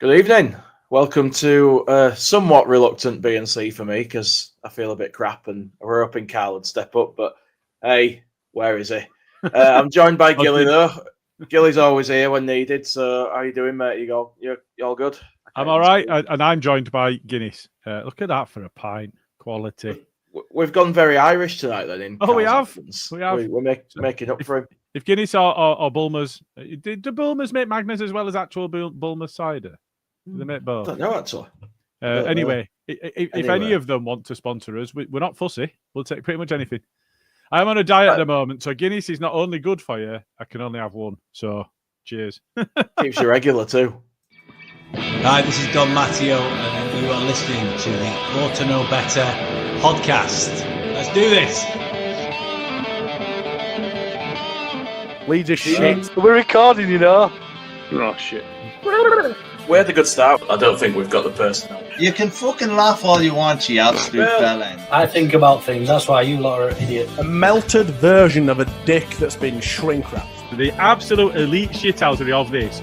Good evening. Welcome to a somewhat reluctant B&C for me because I feel a bit crap and we're hoping Carl would step up. But hey, where is he? I'm joined by Gilly though. Gilly's always here when needed. So how you doing, mate? You all good? I'm all right, and I'm joined by Guinness. Look at that for a pint, quality. We've gone very Irish tonight then. We have. We're making up for him. If Guinness or Bulmers, do Bulmers make Magners as well as actual Bulmers cider? Do they make both? I don't know actually. Anyway, if any of them want to sponsor us, we're not fussy. We'll take pretty much anything. I'm on a diet at the moment, so Guinness is not only good for you, I can only have one. So, cheers. Keeps you regular too. Hi, this is Don Matteo, and you are listening to the Orta Know Better podcast. Let's do this. Leeds are shit. We're recording, you know. Oh, shit. We had a good start. I don't think we've got the personnel. You can fucking laugh all you want, you absolute bellend. I think about things. That's why you lot are idiots. A melted version of a dick that's been shrink wrapped. The absolute elite shithousery of this.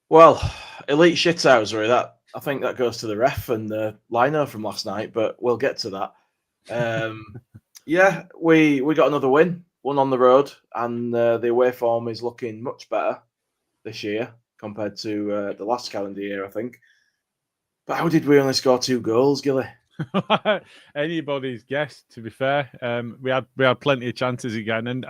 Well, elite shithousery, that I think that goes to the ref and the lino from last night, but we'll get to that. Yeah, we got another win, one on the road, and the away form is looking much better this year compared to the last calendar year, I think. But how did we only score 2 goals, Gilly? Anybody's guess, to be fair. We had plenty of chances again, and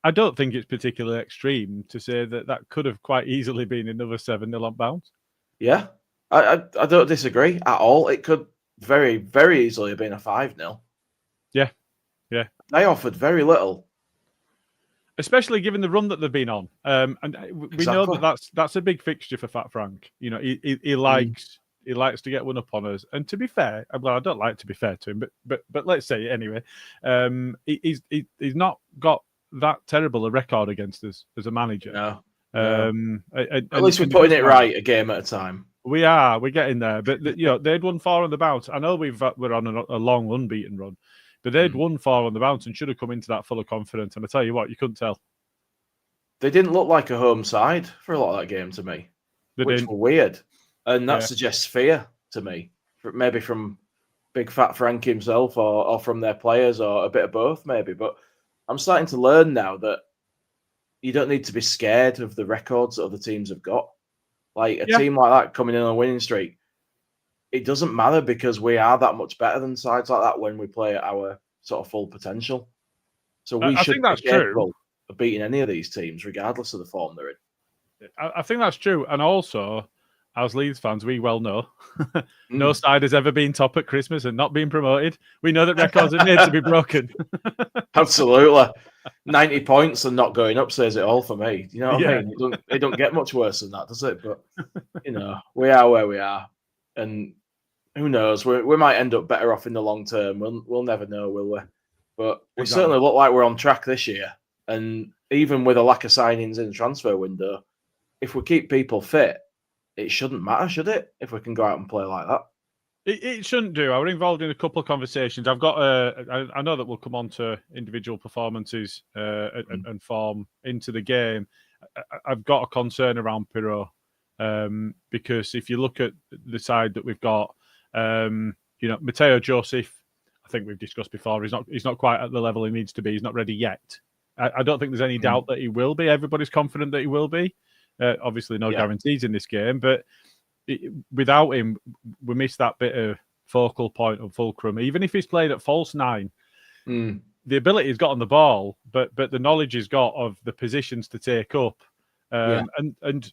I don't think it's particularly extreme to say that could have quite easily been another 7-0 on bounce. Yeah, I don't disagree at all. It could very, very easily have been a 5-0. Yeah. They offered very little. Especially given the run that they've been on. And we know that's a big fixture for Fat Frank. You know, he likes to get one up on us. And to be fair, well, I don't like to be fair to him, but let's say it anyway. He's not got that terrible a record against us as a manager. No. At least we're putting it right a game at a time. We're getting there. But they'd won 4 on the bounce. I know we're on a long unbeaten run, but they'd won 4 on the bounce and should have come into that full of confidence. And I tell you what, you couldn't tell. They didn't look like a home side for a lot of that game to me, which were weird. And that suggests fear to me, maybe from Big Fat Frank himself or from their players or a bit of both maybe. But I'm starting to learn now that you don't need to be scared of the records that other teams have got. Like a team like that coming in on a winning streak, it doesn't matter because we are that much better than sides like that when we play at our sort of full potential. So we should be capable of beating any of these teams, regardless of the form they're in. I think that's true. And also, as Leeds fans, we well know no side has ever been top at Christmas and not been promoted. We know that records are made to be broken. Absolutely. 90 points and not going up says it all for me. You know what I mean? It don't get much worse than that, does it? But, we are where we are. And who knows? We might end up better off in the long term. We'll never know, will we? But we certainly look like we're on track this year. And even with a lack of signings in the transfer window, if we keep people fit, it shouldn't matter, should it? If we can go out and play like that. It shouldn't do. I was involved in a couple of conversations. I've got I know that we'll come on to individual performances and form into the game. I've got a concern around Pirro because if you look at the side that we've got, Matteo Joseph, I think we've discussed before, he's not quite at the level he needs to be. He's not ready yet. I don't think there's any doubt that he will be. Everybody's confident that he will be. Obviously, no guarantees in this game, but without him, we miss that bit of focal point of fulcrum. Even if he's played at false 9, the ability he's got on the ball, but the knowledge he's got of the positions to take up, and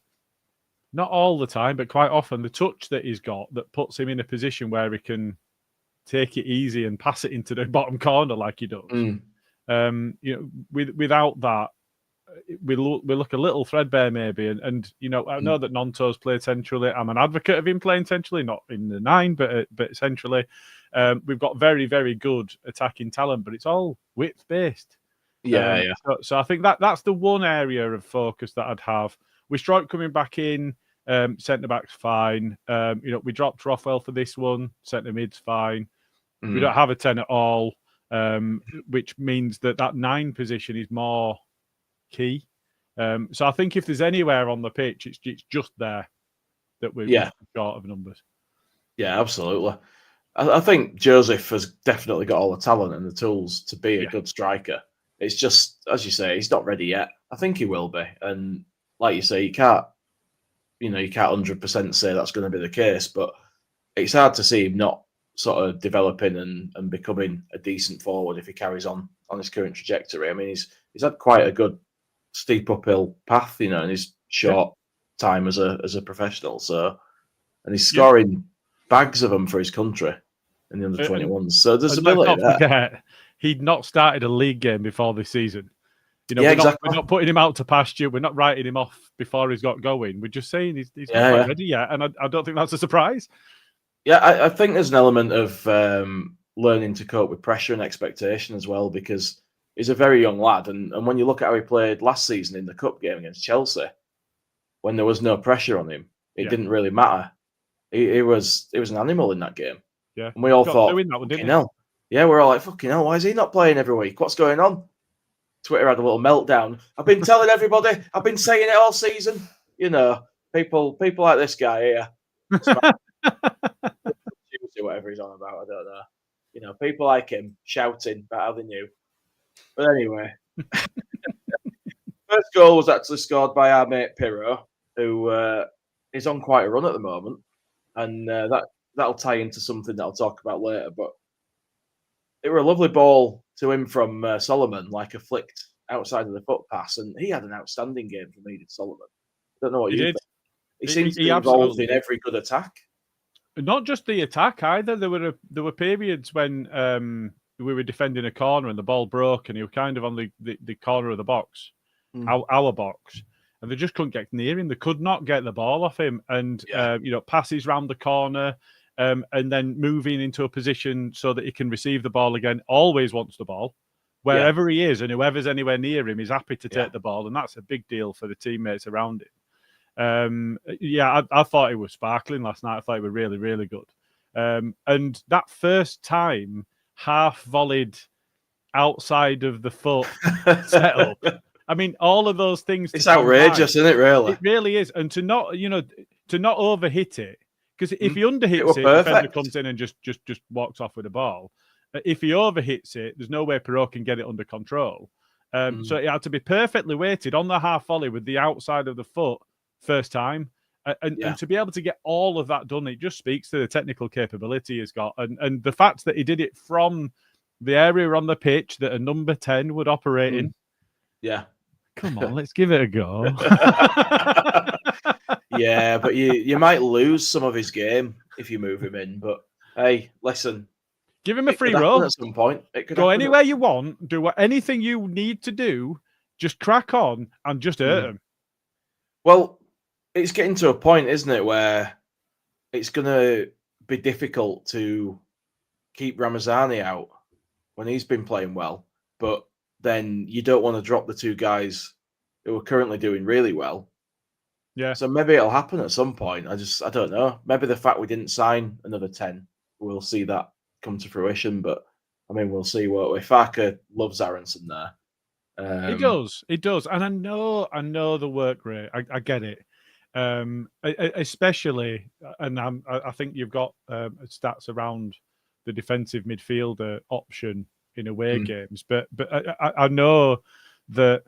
not all the time, but quite often the touch that he's got that puts him in a position where he can take it easy and pass it into the bottom corner like he does. Without that, we look a little threadbare maybe, and I know that Nonto's played centrally. I'm an advocate of him playing centrally, not in the 9, but centrally. We've got very, very good attacking talent, but it's all width based. So I think that's the one area of focus that I'd have. With Stroke coming back in, centre back's fine. We dropped Rothwell for this one. Centre mid's fine. We don't have a 10 at all, which means that 9 position is more key. So I think if there's anywhere on the pitch, it's just there that we're short of numbers. Yeah, absolutely. I think Joseph has definitely got all the talent and the tools to be a good striker. It's just, as you say, he's not ready yet. I think he will be. And like you say, you can't 100% say that's going to be the case, but it's hard to see him not sort of developing and becoming a decent forward if he carries on his current trajectory. I mean, he's had quite a good steep uphill path, in his short time as a professional. So, and he's scoring bags of them for his country in the under-21s. So there's ability there. Forget, he'd not started a league game before this season. We're not putting him out to pasture. We're not writing him off before he's got going. We're just saying he's not quite ready yet, and I don't think that's a surprise. Yeah, I think there's an element of learning to cope with pressure and expectation as well, because he's a very young lad. And when you look at how he played last season in the cup game against Chelsea, when there was no pressure on him, it didn't really matter. He was an animal in that game. Yeah, and we all thought, fucking hell. Yeah, we're all like, fucking hell, why is he not playing every week? What's going on? Twitter had a little meltdown. I've been telling everybody, I've been saying it all season. People like this guy here. Whatever he's on about, I don't know. People like him shouting about how they knew. But anyway, first goal was actually scored by our mate Pirro, who is on quite a run at the moment, and that'll tie into something that I'll talk about later. But it was a lovely ball to him from Solomon, like a flicked outside of the foot pass, and he had an outstanding game for me, did Solomon. I don't know what you think. He seems to be involved in every good attack. Not just the attack either. There were periods when we were defending a corner and the ball broke, and he was kind of on the corner of the box, our box, and they just couldn't get near him. They could not get the ball off him, and passes round the corner, and then moving into a position so that he can receive the ball again. Always wants the ball wherever he is, and whoever's anywhere near him is happy to take the ball, and that's a big deal for the teammates around him. I thought he was sparkling last night. I thought he was really, really good. And that first time, half volleyed outside of the foot setup. I mean, all of those things. It's outrageous, isn't it? Really, it really is. And to not overhit it, because if he underhits it, the defender comes in and just walks off with the ball. If he overhits it, there's no way Perot can get it under control. So it had to be perfectly weighted on the half volley with the outside of the foot. First time, and to be able to get all of that done, it just speaks to the technical capability he's got, and the fact that he did it from the area on the pitch that a number 10 would operate in. Yeah, come on, let's give it a go. Yeah, but you might lose some of his game if you move him in. But hey, listen, give him a free roll at some point. It could go anywhere you want, do anything you need to do, just crack on and just hurt him. Well, it's getting to a point, isn't it, where it's going to be difficult to keep Ramazani out when he's been playing well. But then you don't want to drop the two guys who are currently doing really well. Yeah. So maybe it'll happen at some point. I don't know. Maybe the fact we didn't sign another 10, we'll see that come to fruition. But, I mean, we'll see. Farke loves Aronson there. He does. And I know the work rate. I get it. Especially, and I think you've got stats around the defensive midfielder option in away games, but I know that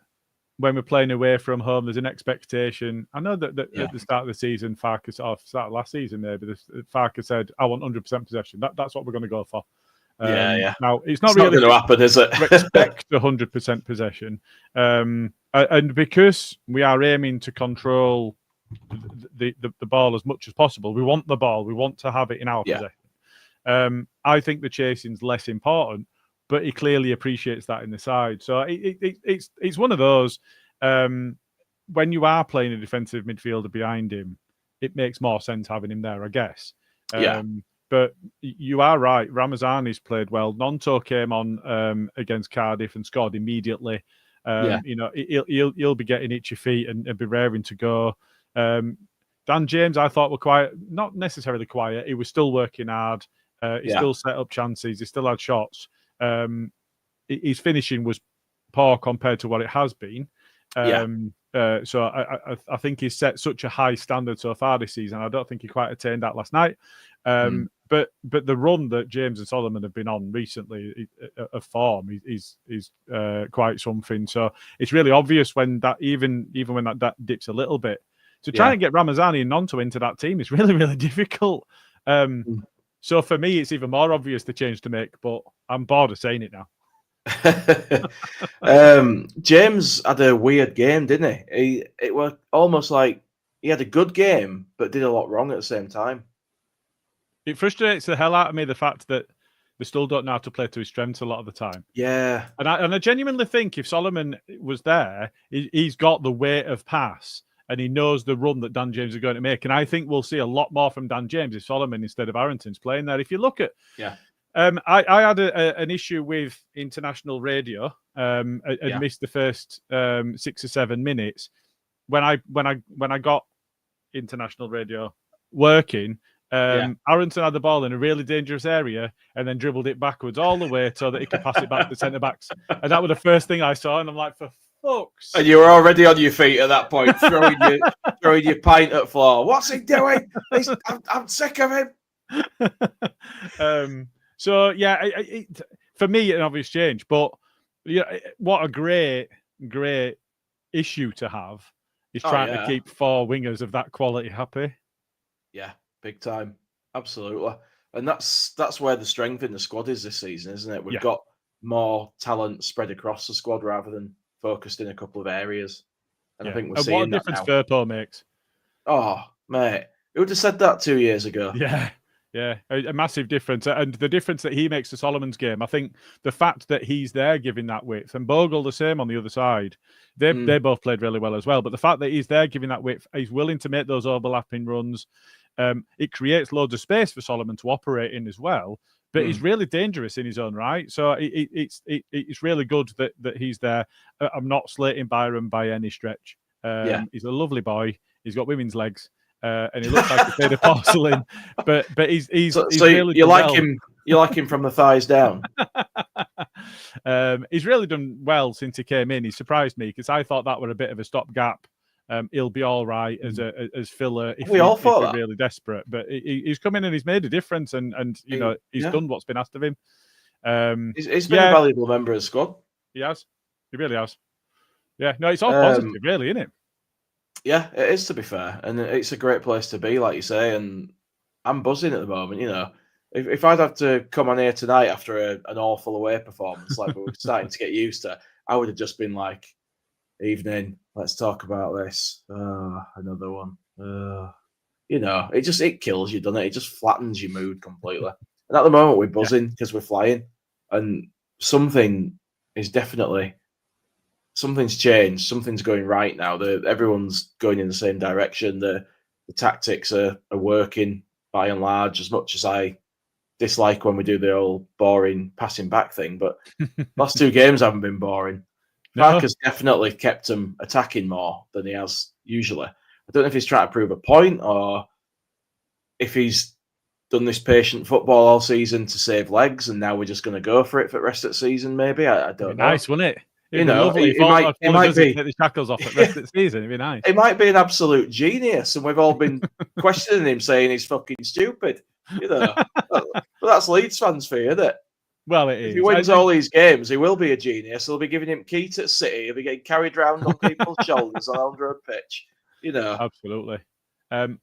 when we're playing away from home, there's an expectation. I know that at the start of the season, start of last season maybe, Farke said, "I want 100% possession." That's what we're going to go for. Now it's not really going to happen, is it? Expect 100% possession, and because we are aiming to control the ball as much as possible. We want the ball. We want to have it in our possession. I think the chasing's less important, but he clearly appreciates that in the side. So it's one of those. When you are playing a defensive midfielder behind him, it makes more sense having him there, I guess. But you are right. Ramazani's played well. Nonto came on against Cardiff and scored immediately. He'll be getting itchy feet and be raring to go. Dan James, I thought, were not necessarily quiet. He was still working hard. He still set up chances. He still had shots. His finishing was poor compared to what it has been. So I think he's set such a high standard so far this season. I don't think he quite attained that last night. But the run that James and Solomon have been on recently of form is quite something. So it's really obvious when that even when that dips a little bit. To try and get Ramazani and Nonto into that team is really, really difficult. So for me, it's even more obvious the change to make, but I'm bored of saying it now. James had a weird game, didn't he? It was almost like he had a good game, but did a lot wrong at the same time. It frustrates the hell out of me, the fact that they still don't know how to play to his strengths a lot of the time. Yeah. And I genuinely think if Solomon was there, he's got the weight of pass and he knows the run that Dan James is going to make. And I think we'll see a lot more from Dan James if Solomon instead of Arrington's playing there. If you look at... I had an issue with international radio and missed the first 6 or 7 minutes. When I got international radio working, Arrington had the ball in a really dangerous area and then dribbled it backwards all the way so that he could pass it back to the centre backs. And that was the first thing I saw, and I'm like, for fuck's sake. And you were already on your feet at that point, throwing your pint at the floor. What's he doing? I'm sick of him. So yeah, for me, an obvious change. But what a great issue to have is trying to keep 4 wingers of that quality happy. Yeah, big time, absolutely. And that's where the strength in the squad is this season, isn't it? We've got more talent spread across the squad rather than focused in a couple of areas. And I think we're seeing that now. What a difference Firpo makes. Oh, mate, who would have said that 2 years ago? Yeah, a massive difference. And the difference that he makes to Solomon's game, I think the fact that he's there giving that width, and Bogle the same on the other side, they both played really well as well. But the fact that he's there giving that width, he's willing to make those overlapping runs, it creates loads of space for Solomon to operate in as well. But he's really dangerous in his own right. So it's really good that he's there. I'm not slating Byron by any stretch. He's a lovely boy. He's got women's legs. And he looks like he's made of porcelain, but he's really you like him. You like him from the thighs down. He's really done well since he came in. He surprised me because I thought that were a bit of a stopgap. He'll be all right as filler if we're really desperate. But he's come in and he's made a difference, and he's done what's been asked of him. He's been a valuable member of the squad. He has. He really has. Yeah. No, it's all positive, really, isn't it? Yeah, it is, to be fair, and it's a great place to be, like you say. And I'm buzzing at the moment. If I'd have to come on here tonight after an awful away performance, like we were starting to get used to, I would have just been like, "Evening, let's talk about this." Another one. It kills you, doesn't it? It just flattens your mood completely. And at the moment, we're buzzing because we're flying, and something's changed. Something's going right now. Everyone's going in the same direction. The tactics are working by and large, as much as I dislike when we do the old boring passing back thing. But last 2 games haven't been boring. Park has definitely kept him attacking more than he has usually. I don't know if he's trying to prove a point or if he's done this patient football all season to save legs and now we're just going to go for it for the rest of the season, maybe. I don't know. Nice, wouldn't it? It might be take the shackles off at the rest of the season. It'd be nice. It might be an absolute genius, and we've all been questioning him, saying he's fucking stupid. But that's Leeds fans for you, isn't it? Well, it is. If he wins all these games, he will be a genius. They'll be giving him keys at City. He'll be getting carried around on people's shoulders on under a pitch. Absolutely. I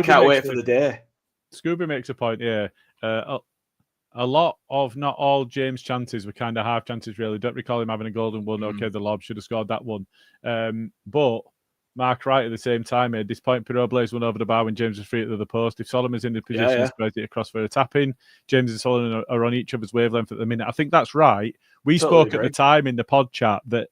can't wait for the day. Scooby makes a point. Yeah. A lot of, not all James' chances were kind of half chances, really. Don't recall him having a golden one. Okay, the lob should have scored that one. But Mark Wright at the same time made this point. Pirot Blaze went over the bar when James was free at the other post. If Solomon's in the position to spread it across for a tap-in, James and Solomon are on each other's wavelength at the minute. I think that's right. We spoke at the time in the pod chat that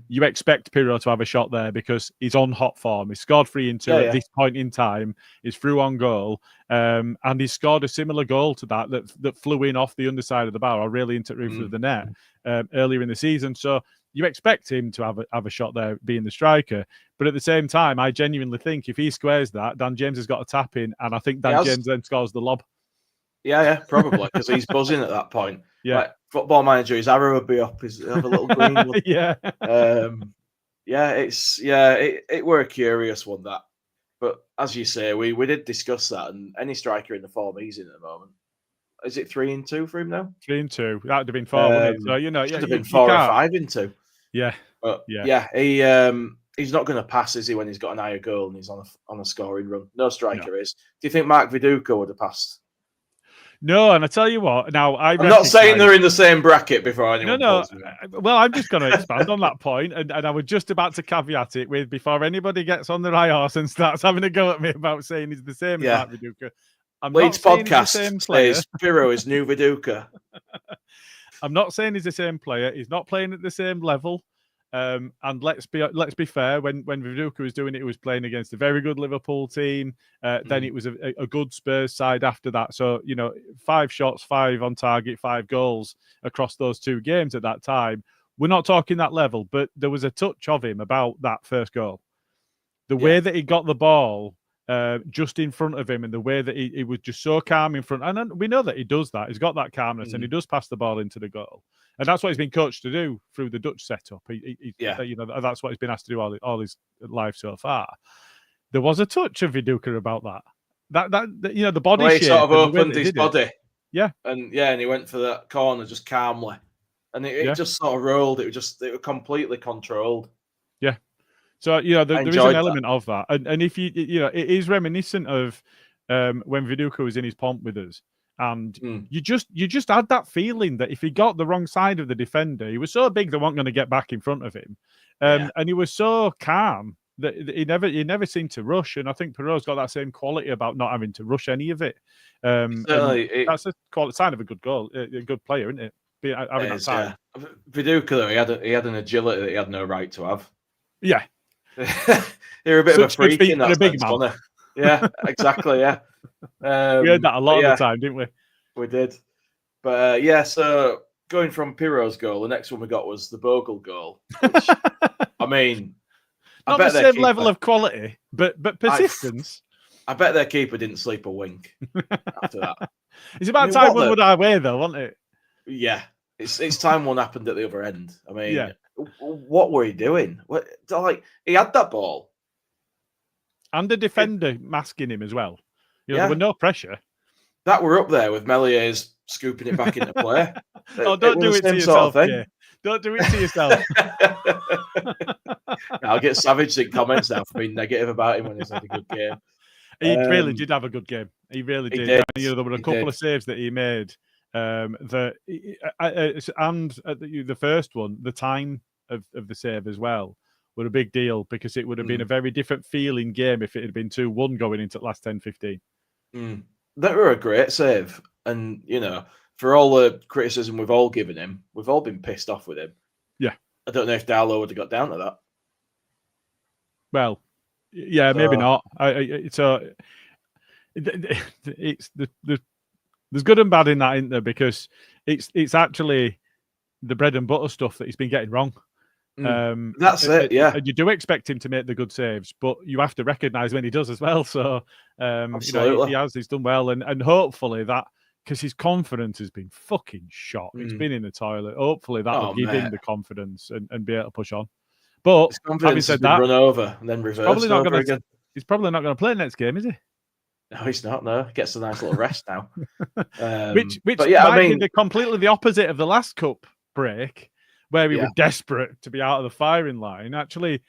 you expect Pirot to have a shot there because he's on hot form. He scored 3 in 2 at this point in time. He's through on goal. And he scored a similar goal to that flew in off the underside of the bar or really into the roof of the net earlier in the season. So you expect him to have a shot there being the striker. But at the same time, I genuinely think if he squares that, Dan James has got a tap in. And I think Dan James then scores the lob. Yeah, probably, because he's buzzing at that point. Yeah. Like, Football Manager, his arrow would be up, have a little green one. it were a curious one, that. But as you say, we did discuss that, and any striker in the form he's in at the moment. Is it 3-2 for him now? 3-2. That would have been 4, wouldn't it? So should have been 4 or 5-2. Yeah. But he's not going to pass, is he, when he's got an higher goal and he's on a scoring run? No striker is. Do you think Mark Viduka would have passed? No, and I tell you what. Now I'm not saying they're in the same bracket before anyone. No. Well, I'm just going to expand on that point, and I was just about to caveat it with, before anybody gets on their high horse and starts having a go at me about saying he's the same as Mark Viduka. Leeds podcast says Pirro is new Viduka. I'm not saying he's the same player. He's not playing at the same level. And let's be fair. When Viduka was doing it, he was playing against a very good Liverpool team. Then it was a good Spurs side after that. So 5 shots, 5 on target, 5 goals across those 2 games at that time. We're not talking that level, but there was a touch of him about that first goal. The way that he got the ball just in front of him, and the way that he was just so calm in front. And we know that he does that. He's got that calmness, and he does pass the ball into the goal. And that's what he's been coached to do through the Dutch setup. That's what he's been asked to do all his life so far. There was a touch of Viduka about that. The body shape. He sort of opened his body. Yeah. And he went for that corner just calmly. And it just sort of rolled. It was completely controlled. Yeah. So, there is an element of that. And if it is reminiscent of when Viduka was in his pomp with us. And you just had that feeling that if he got the wrong side of the defender, he was so big they weren't going to get back in front of him. And he was so calm that he never seemed to rush. And I think Pirro's got that same quality about not having to rush any of it. That's a sign of a good goal, a good player, isn't it? Having that time. Viduka, though, he had an agility that he had no right to have. Yeah. They're a bit of a freak in that big man. Funny. Yeah, exactly. Yeah, we heard that a lot of the time, didn't we? We did. But so going from Pirro's goal, the next one we got was the Bogle goal. Which, I mean, not the same level of quality, but persistence. I bet their keeper didn't sleep a wink after that. It's about time one would our way, though, wasn't it? Yeah, it's time one happened at the other end. I mean, what were he doing? He had that ball. And the defender masking him as well. There was no pressure. That were up there with Melier's scooping it back into play. Don't do it to yourself. Don't do it to yourself. I'll get savaged in comments now for being negative about him when he's had a good game. He really did have a good game. He really did. There were a couple of saves that he made. And the first one, the time of the save as well, were a big deal, because it would have been a very different feeling game if it had been 2-1 going into the last 10-15. That were a great save. And, for all the criticism we've all given him, we've all been pissed off with him. Yeah. I don't know if Darlow would have got down to that. Well, yeah, maybe not. There's good and bad in that, isn't there? Because it's actually the bread and butter stuff that he's been getting wrong. That's it, yeah. And you do expect him to make the good saves, but you have to recognise when he does as well. So, he's done well, and hopefully that, because his confidence has been fucking shot. It's been in the toilet. Hopefully that will give him the confidence and be able to push on. But having said that, run over and then reverse over again. He's probably not going to play next game, is he? No, he's not. No, he gets a nice little rest now. Which might be completely the opposite of the last cup break, where we were desperate to be out of the firing line. Actually,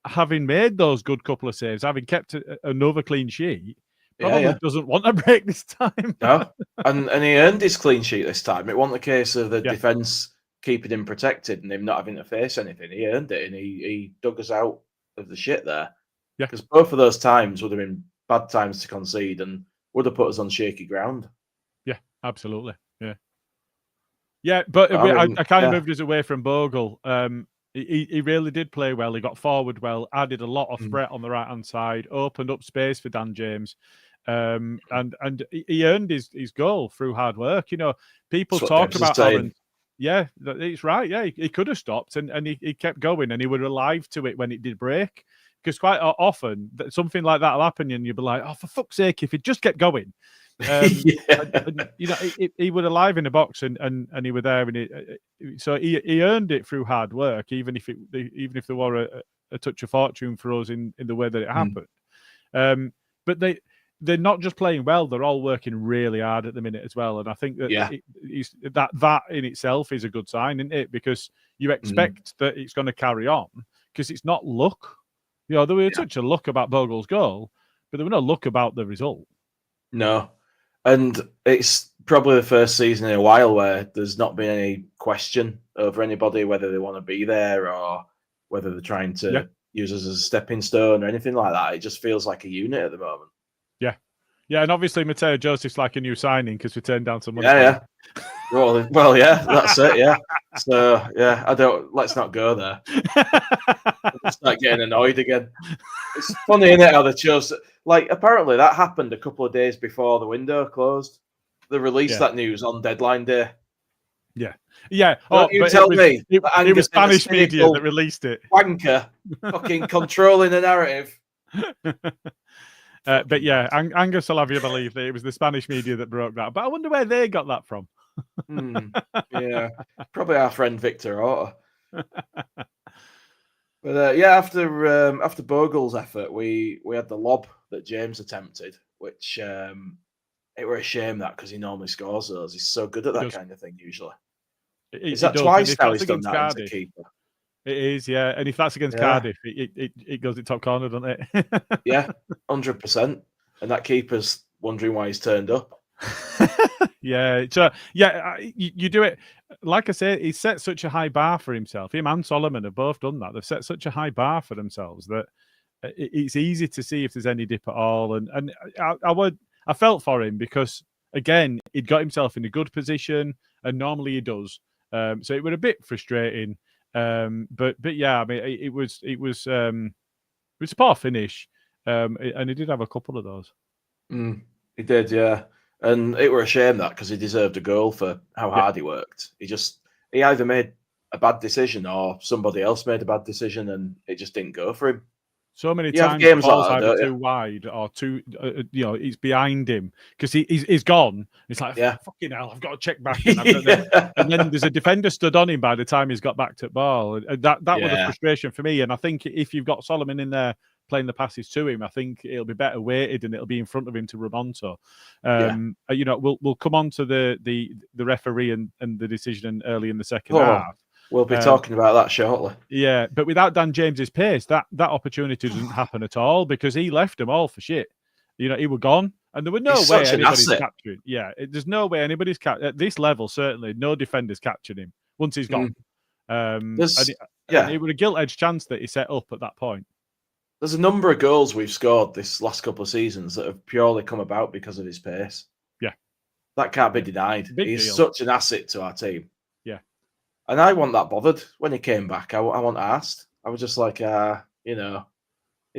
having made those good couple of saves, having kept another clean sheet, probably doesn't want a break this time. No, and he earned his clean sheet this time. It wasn't the case of the defence keeping him protected and him not having to face anything. He earned it, and he dug us out of the shit there. Yeah, because both of those times would have been bad times to concede and would have put us on shaky ground. Yeah, absolutely. Yeah, but I kind of moved us away from Bogle. He really did play well. He got forward well, added a lot of threat on the right-hand side, opened up space for Dan James. And he earned his goal through hard work. People talk about Aaron. Yeah, it's right. Yeah, he could have stopped and he kept going, and he was alive to it when it did break. Because quite often something like that will happen, and you'll be like, "Oh, for fuck's sake! If it just kept going." He was alive in the box, and he was there, and so he earned it through hard work, even if there were a touch of fortune for us in the way that it happened. But they're not just playing well; they're all working really hard at the minute as well. And I think that that in itself is a good sign, isn't it? Because you expect that it's going to carry on, because it's not luck. There was a touch of luck about Bogle's goal, but there was no luck about the result. No. And it's probably the first season in a while where there's not been any question over anybody, whether they want to be there or whether they're trying to use us as a stepping stone or anything like that. It just feels like a unit at the moment. Yeah, and obviously Mateo Joseph's like a new signing because we turned down some money. Yeah. Well, yeah, that's it, yeah. So, let's not go there. I'll start getting annoyed again. It's funny, isn't it, how they chose... Like, apparently that happened a couple of days before the window closed. They released that news on deadline day. Yeah. Don't you tell me. It was Spanish media that released it. Wanker, fucking controlling the narrative. But yeah, Angus will have you believe that it was the Spanish media that broke that. But I wonder where they got that from. Yeah, probably our friend Victor Orta. But after Bogle's effort, we had the lob that James attempted, which it were a shame that because he normally scores those. He's so good at that kind of thing usually. Is that twice now he's done that as a keeper? It is, yeah. And if that's against Cardiff, it goes in top corner, doesn't it? Yeah, 100%. And that keeper's wondering why he's turned up. Yeah. So, you do it. Like I say, he set such a high bar for himself. Him and Solomon have both done that. They've set such a high bar for themselves that it's easy to see if there's any dip at all. And I felt for him because, again, he'd got himself in a good position, and normally he does. So it was a bit frustrating. But yeah, I mean, it was a poor finish, and he did have a couple of those. He did, yeah, and it were a shame that because he deserved a goal for how hard he worked. He either made a bad decision or somebody else made a bad decision, and it just didn't go for him. So many times, the ball's either too wide or too, he's behind him because he's gone. It's like, fucking hell, I've got to check back. And then there's a defender stood on him by the time he's got back to the ball. And that was a frustration for me. And I think if you've got Solomon in there playing the passes to him, I think it'll be better weighted and it'll be in front of him to run onto. We'll come on to the referee and the decision early in the second half. We'll be talking about that shortly. Yeah, but without Dan James's pace, that opportunity doesn't happen at all because he left them all for shit. He were gone, and there were no way anybody's capturing. Yeah, there's no way anybody's at this level. Certainly, no defenders captured him once he's gone. And it was a gilt-edged chance that he set up at that point. There's a number of goals we've scored this last couple of seasons that have purely come about because of his pace. Yeah, that can't be denied. He's such an asset to our team. And I wasn't that bothered when he came back. I wasn't asked. I was just like, he's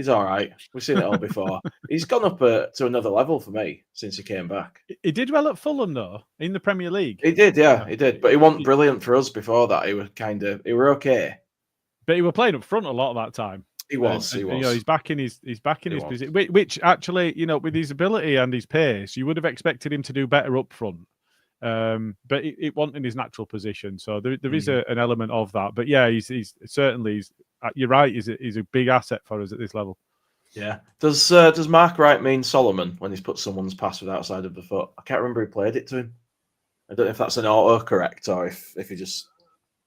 all right. We've seen it all before. He's gone up to another level for me since he came back. He did well at Fulham, though, in the Premier League. He did, he did. But he wasn't brilliant for us before that. He were okay. But he was playing up front a lot of that time. He was. He's back in his position, which actually, with his ability and his pace, you would have expected him to do better up front. But it wasn't in his natural position, so there is an element of that. But yeah, he's certainly you're right. He's a big asset for us at this level. Yeah. Does Mark Wright mean Solomon when he's put someone's pass with outside of the foot? I can't remember who played it to him. I don't know if that's an autocorrect or if he just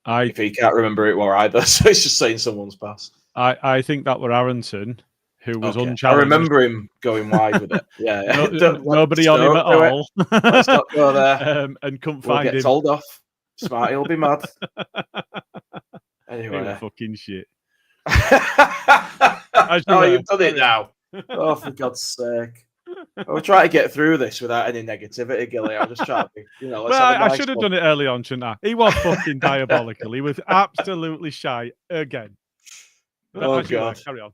if he can't remember it or either. So he's just saying someone's pass. I think that were Aronson, who was unchallenged. I remember him going wide with it. Yeah, nobody on him at all. Let's not go there. And couldn't find him. Get told off. Smart, he'll be mad. Anyway, fucking shit. You've done it now. Oh, for God's sake! I'll try to get through this without any negativity, Gilly. I'll just try to be, I should have done it early on, shouldn't I? He was fucking diabolical. He was absolutely shy again. Oh God! Carry on.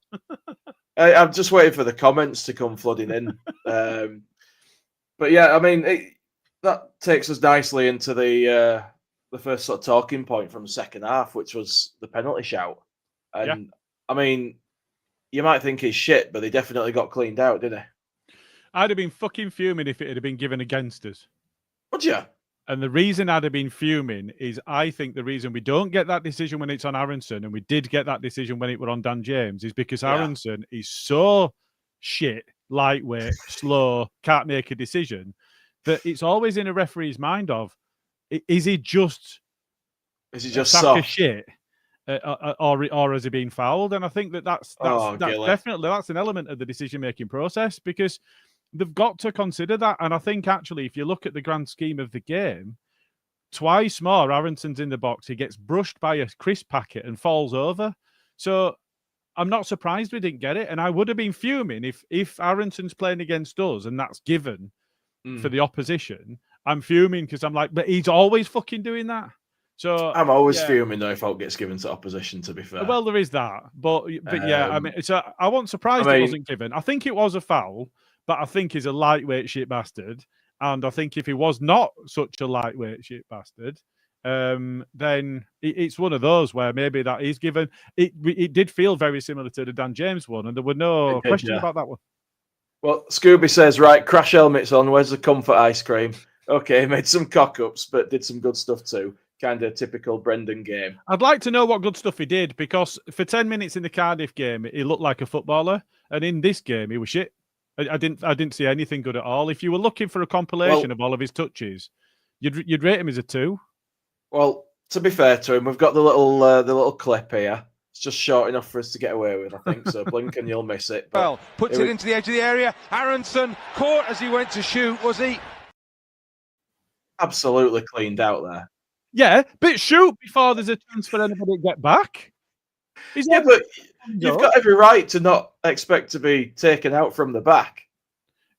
I'm just waiting for the comments to come flooding in. But yeah, I mean, that takes us nicely into the first sort of talking point from the second half, which was the penalty shout. And I mean, you might think he's shit, but they definitely got cleaned out, didn't they? I'd have been fucking fuming if it had been given against us. Would you? And the reason I'd have been fuming is I think the reason we don't get that decision when it's on Aronson, and we did get that decision when it were on Dan James, is because Aronson is so shit, lightweight, slow, can't make a decision, that it's always in a referee's mind of, is he just soft? Shit, or has he been fouled? And I think that's definitely an element of the decision-making process, because they've got to consider that. And I think actually, if you look at the grand scheme of the game, twice more Aronson's in the box, he gets brushed by a crisp packet and falls over. So I'm not surprised we didn't get it. And I would have been fuming if Aronson's playing against us and that's given for the opposition. I'm fuming because I'm like, but he's always fucking doing that. So I'm always fuming though if fault gets given to opposition, to be fair. Well, there is that. But yeah, I mean, so I wasn't surprised it wasn't given. I think it was a foul, but I think he's a lightweight shit bastard. And I think if he was not such a lightweight shit bastard, then it's one of those where maybe that is given. It did feel very similar to the Dan James one, and there were no question about that one. Well, Scooby says, right, crash helmets on. Where's the comfort ice cream? Okay, made some cock-ups, but did some good stuff too. Kind of typical Brendan game. I'd like to know what good stuff he did, because for 10 minutes in the Cardiff game, he looked like a footballer, and in this game, he was shit. I didn't see anything good at all. If you were looking for a compilation of all of his touches, you'd rate him as a 2. Well, to be fair to him, we've got the little clip here. It's just short enough for us to get away with, I think. So blink and you'll miss it. But well, puts it into the edge of the area. Aronson caught as he went to shoot. Was he? Absolutely cleaned out there. Yeah, but shoot before there's a chance for anybody to get back. But you've got every right to not expect to be taken out from the back.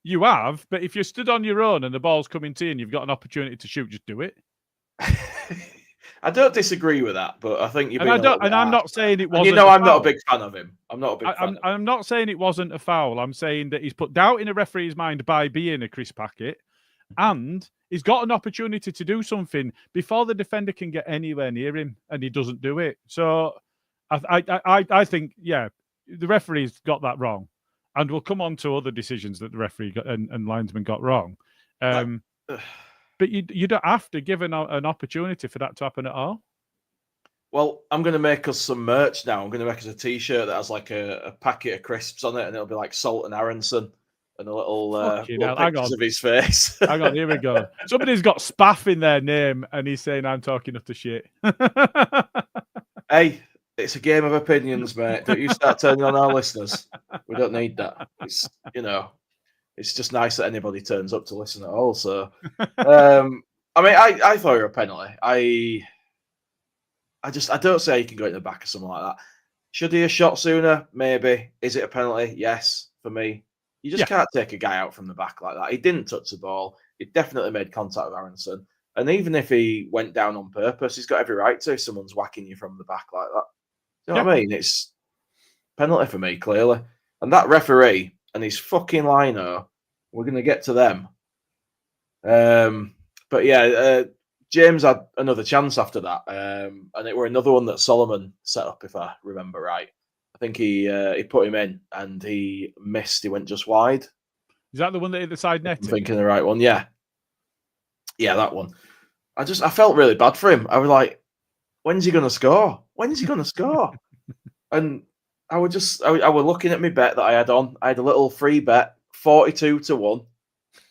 You have, but if you're stood on your own and the ball's coming to you and you've got an opportunity to shoot, just do it. I don't disagree with that, but I think you're being I'm not saying it wasn't. I'm not a big fan of him. I'm not a big fan. I'm not saying it wasn't a foul. I'm saying that he's put doubt in a referee's mind by being a crisp packet, and he's got an opportunity to do something before the defender can get anywhere near him, and he doesn't do it. So I think, the referee's got that wrong, and we'll come on to other decisions that the referee and linesman got wrong. But you don't have to give an opportunity for that to happen at all. Well, I'm going to make us some merch now. I'm going to make us a T-shirt that has like a packet of crisps on it, and it'll be like Salt and Aronson and a little pictures of his face. Hang on, here we go. Somebody's got Spaff in their name, and he's saying I'm talking up to shit. Hey, it's a game of opinions, mate. Don't you start turning on our listeners. We don't need that. It's it's just nice that anybody turns up to listen at all. So, I mean, I thought it was a penalty. I don't say he can go in the back or something like that. Should he have shot sooner? Maybe. Is it a penalty? Yes, for me. You just can't take a guy out from the back like that. He didn't touch the ball. He definitely made contact with Aronson. And even if he went down on purpose, he's got every right to if someone's whacking you from the back like that. You know what I mean? It's penalty for me, clearly. And that referee and his fucking lino, we're going to get to them. But yeah, James had another chance after that. And it were another one that Solomon set up, if I remember right. I think he put him in and he missed. He went just wide. Is that the one that hit the side net? I'm thinking the right one. Yeah. Yeah, that one. I felt really bad for him. I was like, when's he going to score? When's he going to score? And I was looking at my bet that I had on. I had a little free bet, 42-1.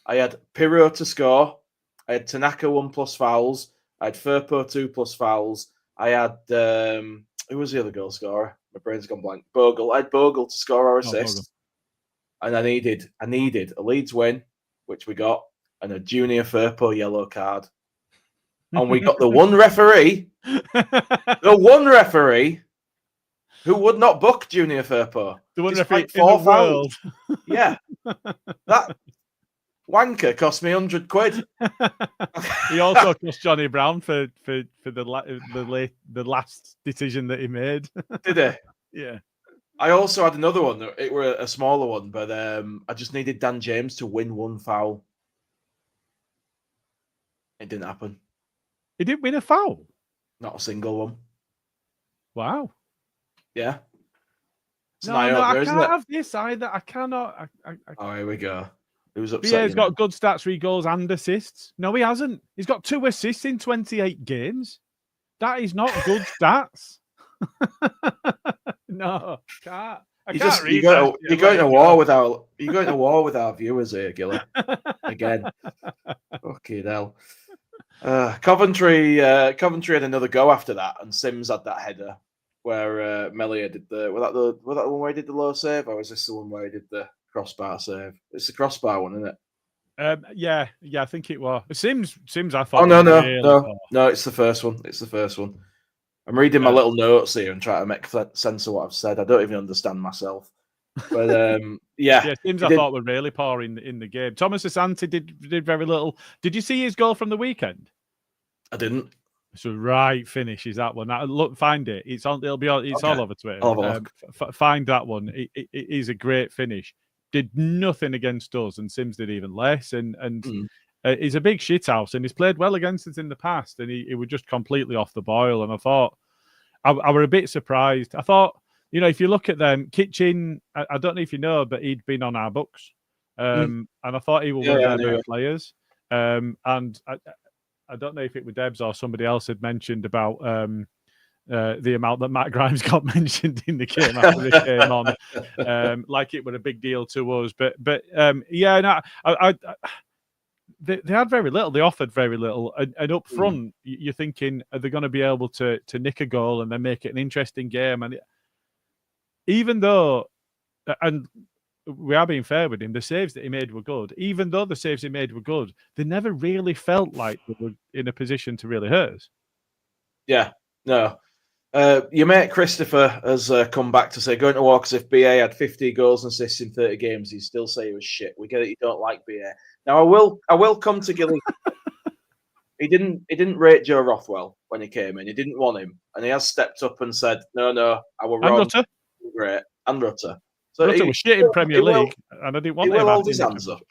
I had Pirro to score. I had Tanaka 1+ fouls. I had Firpo 2+ fouls. I had who was the other goal scorer? My brain's gone blank. Bogle. I had Bogle to score or assist. And I needed a Leeds win, which we got, and a Junior Firpo yellow card. And we got the one referee who would not book Junior Firpo. The one referee in the world. Yeah. That wanker cost me 100 quid. He also cost Johnny Brown for the last decision that he made. Did he? Yeah. I also had another one. It were a smaller one, but I just needed Dan James to win one foul. It didn't happen. He didn't win a foul? Not a single one. Wow. Yeah. No, I can't have this either. I cannot. Oh, here we go. It was upsetting. He's got good stats, 3 goals and assists. No, he hasn't. He's got 2 assists in 28 games. That is not good stats. No, can't. You're going to war with our viewers here, Gilly. Again, fucking hell. Coventry had another go after that, and Sims had that header where Melia did was that the one where he did the low save, or was this the one where he did the crossbar save? It's the crossbar one, isn't it? Yeah, I think it was. Sims, I thought. Oh no, it's the first one. It's the first one. I'm reading my little notes here and trying to make sense of what I've said. I don't even understand myself. But Sims I thought were really poor in the game. Thomas Asante did very little. Did you see his goal from the weekend? I didn't. It's a right finish. Is that one? Look, find it. It's on. It'll be on. It's all over Twitter. Find that one. It is a great finish. Did nothing against us, and Sims did even less. And he's a big shithouse, and he's played well against us in the past, and he was just completely off the boil. And I thought I were a bit surprised. I thought, if you look at them, Kitchen, I don't know if you know, but he'd been on our books, and I thought he was one of their better players. And I don't know if it was Debs or somebody else had mentioned about the amount that Matt Grimes got mentioned in the game after this came on, like it was a big deal to us. They had very little. They offered very little, and up front, you're thinking, are they going to be able to nick a goal and then make it an interesting game? And even though, and we are being fair with him, the saves that he made were good. Even though the saves he made were good, they never really felt like they were in a position to really hurt us. Yeah, no. Your mate Christopher has come back to say, going to walk as if BA had 50 goals and assists in 30 games. He'd still say he was shit. We get it. You don't like BA. Now I will come to Gilly. He didn't rate Joe Rothwell when he came in. He didn't want him, and he has stepped up and said, "No, I was wrong." Rutter. Great, and Rutter. So Rutter was shit in Premier League, and I didn't want him. He will hold his hands up.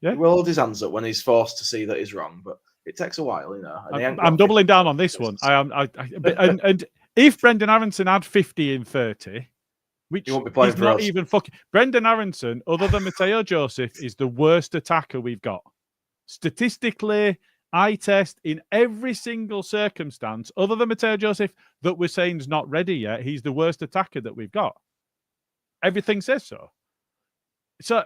Yeah, he will hold his hands up when he's forced to see that he's wrong, but it takes a while, I'm doubling down on this one. And if Brendan Aronson had 50 in 30, which he won't be playing is for not us. even fucking Brendan Aronson, other than Mateo Joseph, is the worst attacker we've got. Statistically, eye test in every single circumstance, other than Mateo Joseph, that we're saying is not ready yet, he's the worst attacker that we've got. Everything says so. So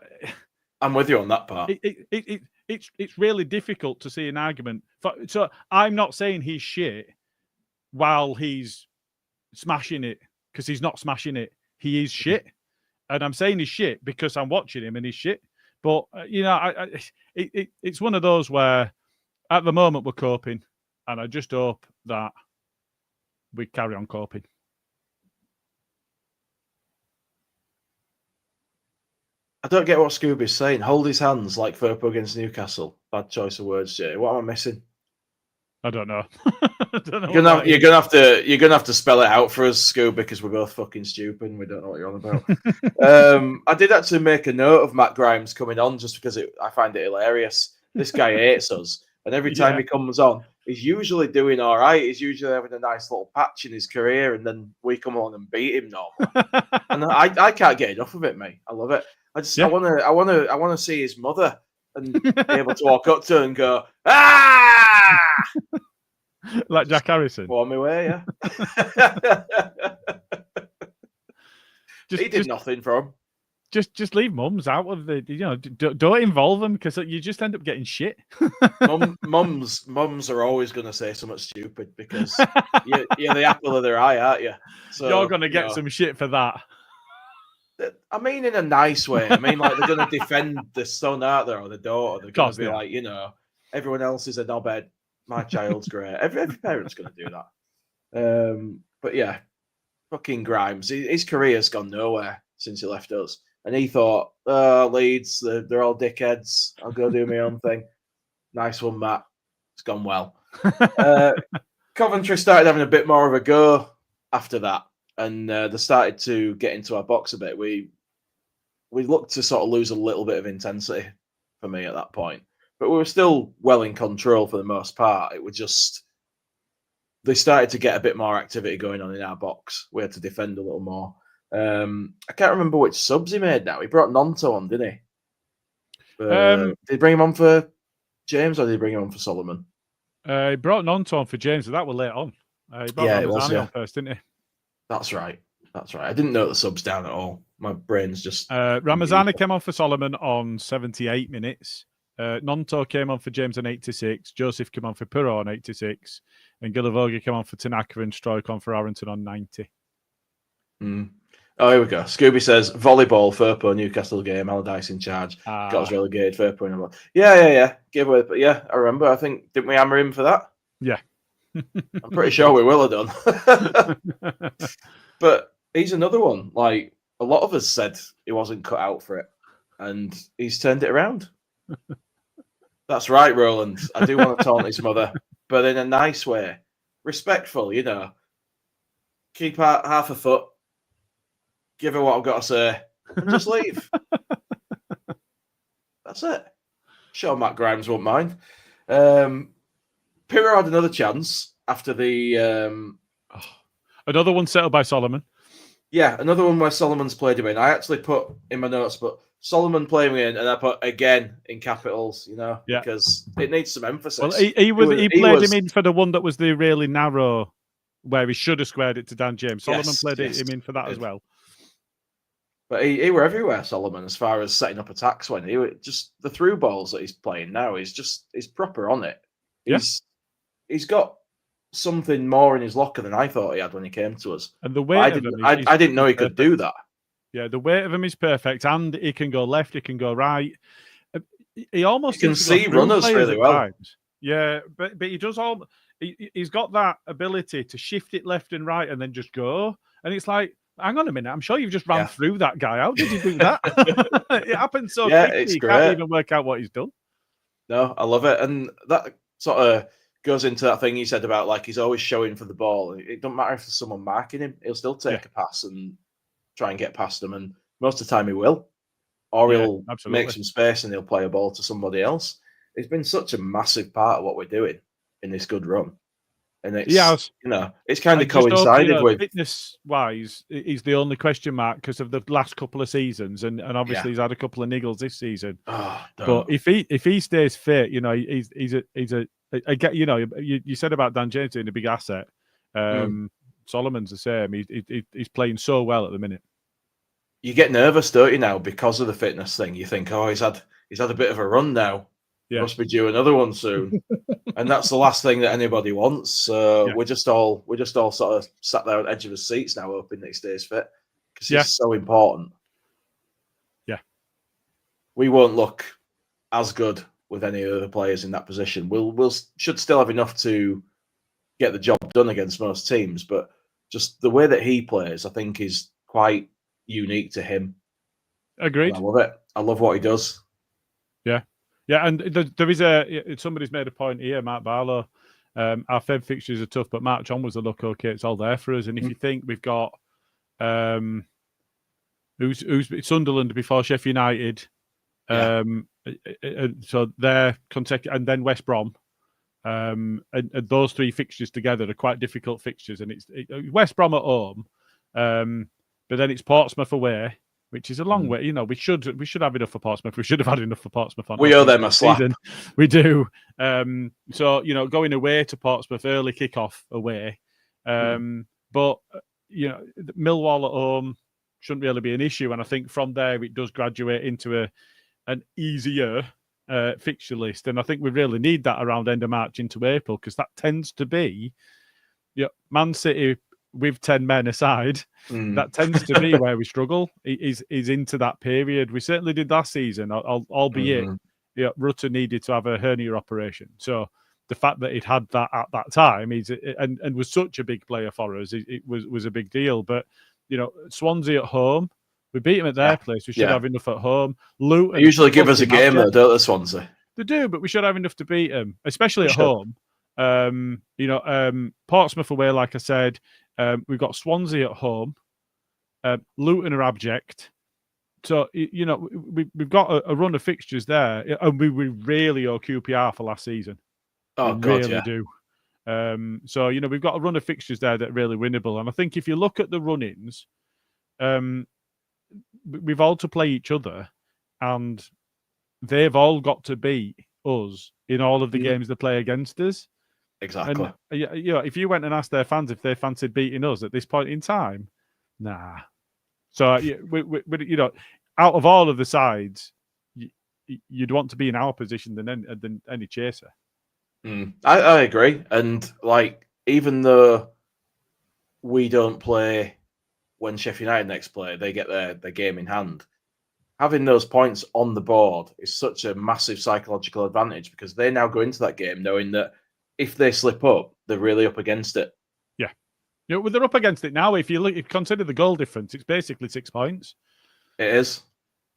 I'm with you on that part. It's really difficult to see an argument. So I'm not saying he's shit while he's smashing it, because he's not smashing it. He is shit. And I'm saying he's shit because I'm watching him and he's shit. But, it's one of those where at the moment we're coping, and I just hope that we carry on coping. I don't get what Scooby's saying. Hold his hands like Firpo against Newcastle. Bad choice of words, Jay. What am I missing? I don't know. You're gonna have to spell it out for us, Scooby, because we're both fucking stupid and we don't know what you're on about. I did actually make a note of Matt Grimes coming on just because I find it hilarious. This guy hates us, and every time he comes on, he's usually doing all right. He's usually having a nice little patch in his career, and then we come on and beat him normally. And I can't get enough of it, mate. I love it. I want to see his mother and be able to walk up to her and go, ah! Like Jack Harrison. On my way, yeah. He did nothing for him. Just leave mums out of the, don't involve them, because you just end up getting shit. Mums are always going to say something stupid because you're the apple of their eye, aren't you? So, you're going to get some shit for that. I mean, in a nice way. I mean, like, they're going to defend the son, aren't they, or the daughter. They're going to be like, everyone else is a knobhead. My child's great. Every parent's going to do that. But yeah, fucking Grimes. His career's gone nowhere since he left us. And he thought, Leeds, they're all dickheads. I'll go do my own thing. Nice one, Matt. It's gone well. Coventry started having a bit more of a go after that. And they started to get into our box a bit. We looked to sort of lose a little bit of intensity for me at that point. But we were still well in control for the most part. It was just they started to get a bit more activity going on in our box. We had to defend a little more. I can't remember which subs he made now. He brought Nonto on, didn't he? Did he bring him on for James, or did he bring him on for Solomon? He brought Nonto on for James, but that was late on. He brought Ramazani on first, didn't he? That's right. I didn't note the subs down at all. My brain's just... Ramazani came on for Solomon on 78 minutes. Nonto came on for James on 86. Joseph came on for Puro on 86. And Gilly came on for Tanaka and Stroik for Arrington on 90. Oh, here we go. Scooby says, volleyball, Firpo, Newcastle game, Allardyce in charge. Got us relegated, Firpo. Yeah. Give away. But yeah, I remember. I think, didn't we hammer him for that? Yeah. I'm pretty sure we will have done. But he's another one. Like, a lot of us said he wasn't cut out for it. And he's turned it around. That's right, Roland. I do want to taunt his mother, but in a nice way. Respectful, you know. Keep half a foot. Give her what I've got to say. And just leave. That's it. Sure, Matt Grimes won't mind. Piro had another chance after the... Another one settled by Solomon. Yeah, another one where Solomon's played him in. I actually put in my notes, but Solomon playing him in, and I put again in capitals, because it needs some emphasis. Well, he played him in for the one that was the really narrow, where he should have squared it to Dan James. Solomon played him in for that as well. But he were everywhere, Solomon, as far as setting up attacks went. He were just the through balls that he's playing now. He's proper on it. He's got something more in his locker than I thought he had when he came to us. And the weight of him, I didn't know he could do that. Yeah, the weight of him is perfect, and he can go left, he can go right. He almost can see runners really well. Times. Yeah, but he does all. He's got that ability to shift it left and right, and then just go. And it's like, hang on a minute, I'm sure you've just ran through that guy. How did you do that? It happens so quickly. It's you great. Can't even work out what he's done. No, I love it, and that sort of goes into that thing you said about like he's always showing for the ball. It doesn't matter if there's someone marking him; he'll still take a pass and try and get past them. And most of the time, he will, or he'll make some space and he'll play a ball to somebody else. It's been such a massive part of what we're doing in this good run, and it's it's kind of coincided with fitness-wise. He's the only question mark because of the last couple of seasons, and obviously he's had a couple of niggles this season. But if he stays fit, he's a you said about Dan James being a big asset. Solomon's the same. He's playing so well at the minute. You get nervous, don't you, now because of the fitness thing? You think, he's had a bit of a run now. Yeah. Must be due another one soon. And that's the last thing that anybody wants. So we're just all sort of sat there on the edge of the seats now, hoping that he stays fit because it's so important. Yeah, we won't look as good with any other players in that position. We'll should still have enough to get the job done against most teams, but just the way that he plays, I think, is quite unique to him. Agreed. And I love it. I love what he does. Yeah. Yeah, and there is somebody's made a point here, Mark Barlow. Our Feb fixtures are tough, but March on was a look okay. It's all there for us. And if you think we've got who's Sunderland before Sheffield United, so they're consecutive, and then West Brom, and those three fixtures together are quite difficult fixtures. And it's West Brom at home, but then it's Portsmouth away, which is a long way. We should have enough for Portsmouth. We should have had enough for Portsmouth. We owe them a slap. We do. So going away to Portsmouth, early kickoff away. But Millwall at home shouldn't really be an issue. And I think from there it does graduate into an easier fixture list. And I think we really need that around end of March into April, because that tends to be Man City with 10 men aside, that tends to be where we struggle, is into that period. We certainly did last season, albeit Rutter needed to have a hernia operation. So the fact that he'd had that at that time and was such a big player for us, it was a big deal. But, Swansea at home, we beat them at their place. We should have enough at home. Luton, they usually give us a game, though, don't they, Swansea? They do, but we should have enough to beat them, especially at home. Portsmouth away, like I said. We've got Swansea at home. Luton are abject. So, we've got a run of fixtures there. And we really owe QPR for last season. Oh, we God, really do. So, we've got a run of fixtures there that are really winnable. And I think if you look at the run-ins, we've all to play each other. And they've all got to beat us in all of the games they play against us. Exactly. And if you went and asked their fans if they fancied beating us at this point in time, nah. So out of all of the sides, you'd want to be in our position than any chaser. I agree, and even though we don't play when Sheffield United next play, they get their game in hand. Having those points on the board is such a massive psychological advantage because they now go into that game knowing that if they slip up, they're really up against it. Yeah. They're up against it now. If you consider the goal difference, it's basically 6 points. It is.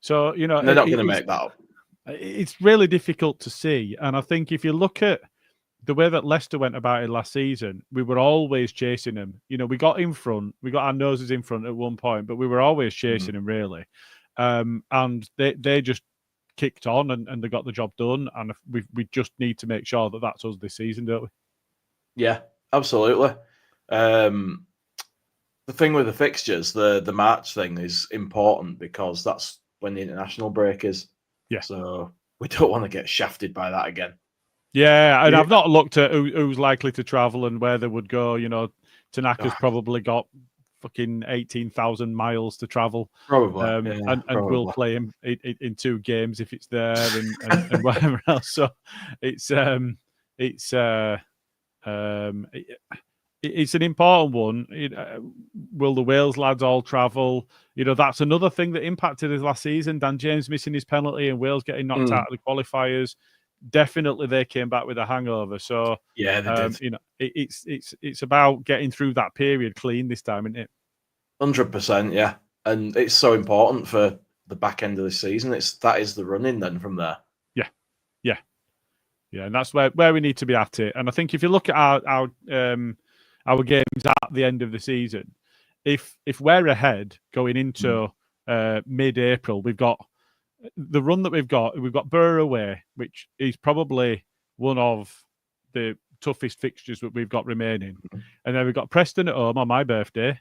So, they're not going to make that up. It's really difficult to see. And I think if you look at the way that Leicester went about it last season, we were always chasing them. We got in front, we got our noses in front at one point, but we were always chasing them, really. And they just kicked on and they got the job done. And we just need to make sure that that's us this season, don't we? Yeah, absolutely. The thing with the fixtures, the March thing is important because that's when the international break is. Yeah. So we don't want to get shafted by that again. Yeah, and I've not looked at who's likely to travel and where they would go. Tanaka's probably got fucking 18,000 miles to travel. Probably. And we'll play him in 2 games if it's there and whatever else. So it's an important one. Will the Wales lads all travel? That's another thing that impacted us last season. Dan James missing his penalty and Wales getting knocked out of the qualifiers. Definitely, they came back with a hangover. So yeah, they did. It's about getting through that period clean this time, isn't it? 100%, yeah. And it's so important for the back end of the season. That is the running then from there. Yeah, and that's where we need to be at it. And I think if you look at our games at the end of the season, if we're ahead going into mid-April, we've got the run that we've got Borough away, which is probably one of the toughest fixtures that we've got remaining. And then we've got Preston at home on my birthday.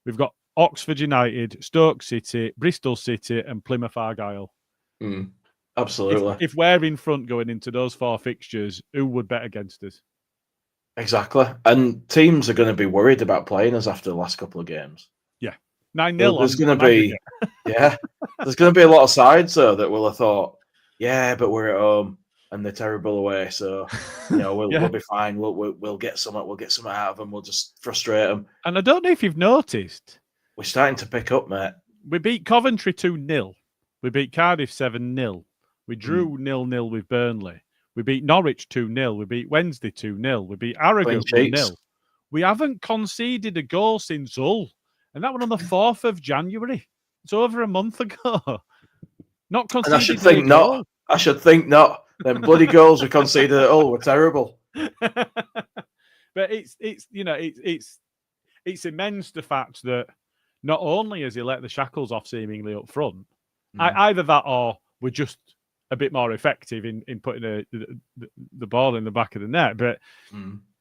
We've got Oxford United, Stoke City, Bristol City, and Plymouth Argyle. Absolutely. If we're in front going into those 4 fixtures, who would bet against us? Exactly. And teams are going to be worried about playing us after the last couple of games. Yeah. 9-0. There's going to be, there's going to be a lot of sides though that will have thought, yeah, but we're at home and they're terrible away, so we'll be fine. We'll get something. We'll get something out of them. We'll just frustrate them. And I don't know if you've noticed, we're starting to pick up, mate. We beat Coventry 2-0. We beat Cardiff 7-0. We drew 0-0 with Burnley. We beat Norwich 2-0. We beat Wednesday 2-0. We beat Harrogate 1-0. We haven't conceded a goal since Hull. And that one on the 4th of January. It's over a month ago. Not conceded. And I should think not. I should think not. Them bloody goals we conceded at Hull were terrible. But it's immense the fact that not only has he let the shackles off seemingly up front, either that or we're just a bit more effective in putting the ball in the back of the net, but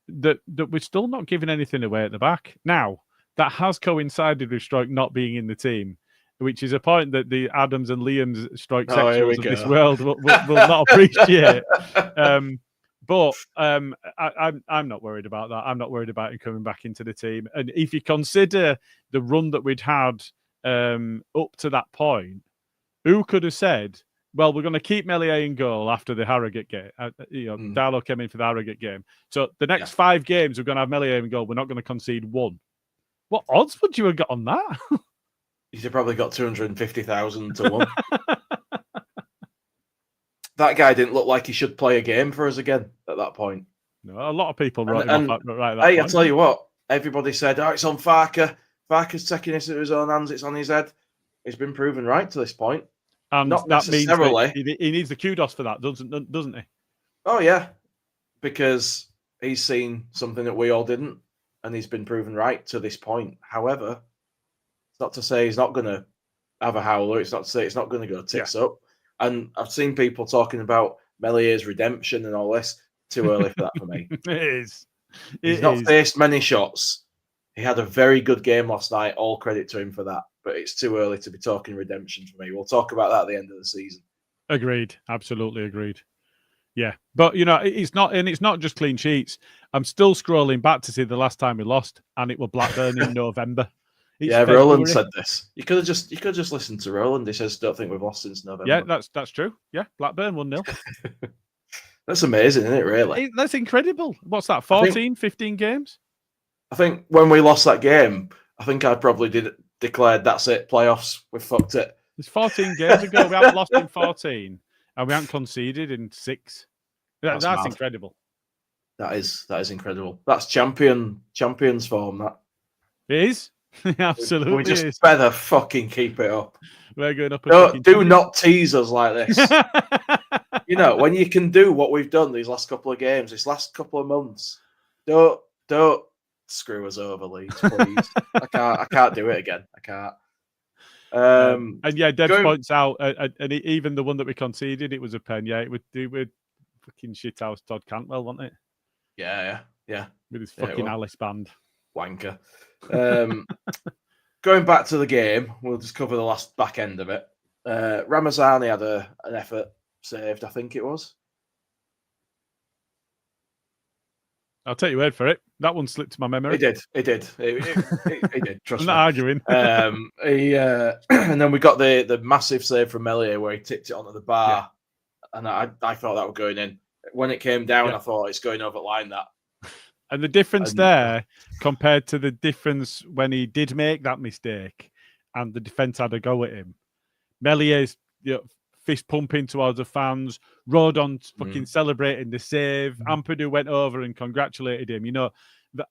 that we're still not giving anything away at the back. Now, that has coincided with Stroke not being in the team, which is a point that the Adams and Liam's Stroke sections of this world will not appreciate. But I'm not worried about that. I'm not worried about him coming back into the team. And if you consider the run that we'd had up to that point, who could have said, well, we're going to keep Meslier in goal after the Harrogate game. Darlow came in for the Harrogate game. So the next 5 games, we're going to have Meslier in goal. We're not going to concede 1. What odds would you have got on that? You'd have probably got 250,000 to 1. That guy didn't look like he should play a game for us again at that point. No, a lot of people wrote him off right at that point. I tell you what, everybody said, it's on Farker. Farker's taking this into his own hands. It's on his head. It's been proven right to this point. And not that means that he needs the kudos for that, doesn't he? Oh, yeah. Because he's seen something that we all didn't, and he's been proven right to this point. However, it's not to say he's not going to have a howler. It's not to say it's not going to go tits up. And I've seen people talking about Mellier's redemption and all this. Too early for that for me. It is. He's not faced many shots. He had a very good game last night. All credit to him for that. But it's too early to be talking redemption for me. We'll talk about that at the end of the season. Agreed. Absolutely agreed. Yeah, but it's not just clean sheets. I'm still scrolling back to see the last time we lost, and it was Blackburn in November. It's February. Roland said this. You could have just listened to Roland. He says, "Don't think we've lost since November." Yeah, that's true. Yeah, Blackburn 1-0. That's amazing, isn't it? Really, that's incredible. What's that? 15 games? I think when we lost that game, I think I probably declared that's it. Playoffs, we fucked it. It's 14 games ago. We haven't lost in 14. And we haven't conceded in 6. That's incredible. That is incredible. That's champions form. That it is. Absolutely. We just better fucking keep it up. We're going up. Do not tease us like this. When you can do what we've done these last couple of games, this last couple of months, don't screw us over, Leeds, please. I can't do it again. I can't. And yeah, Debs points out, and even the one that we conceded, it was a pen. Yeah, it would do with fucking shithouse Todd Cantwell, wasn't it? Yeah. With his fucking Alice band. Wanker. Going back to the game, we'll just cover the last back end of it. Ramazani had an effort saved, I think it was. I'll take your word for it. That one slipped my memory. It did. He did. Trust I'm me. not arguing. And then we got the massive save from Meslier where he tipped it onto the bar, and I thought that was going in. When it came down, I thought it's going over the line. That. And the difference there compared to the difference when he did make that mistake, and the defence had a go at him. Mellier's fist pumping towards the fans, Rodon fucking celebrating the save. Ampadu went over and congratulated him.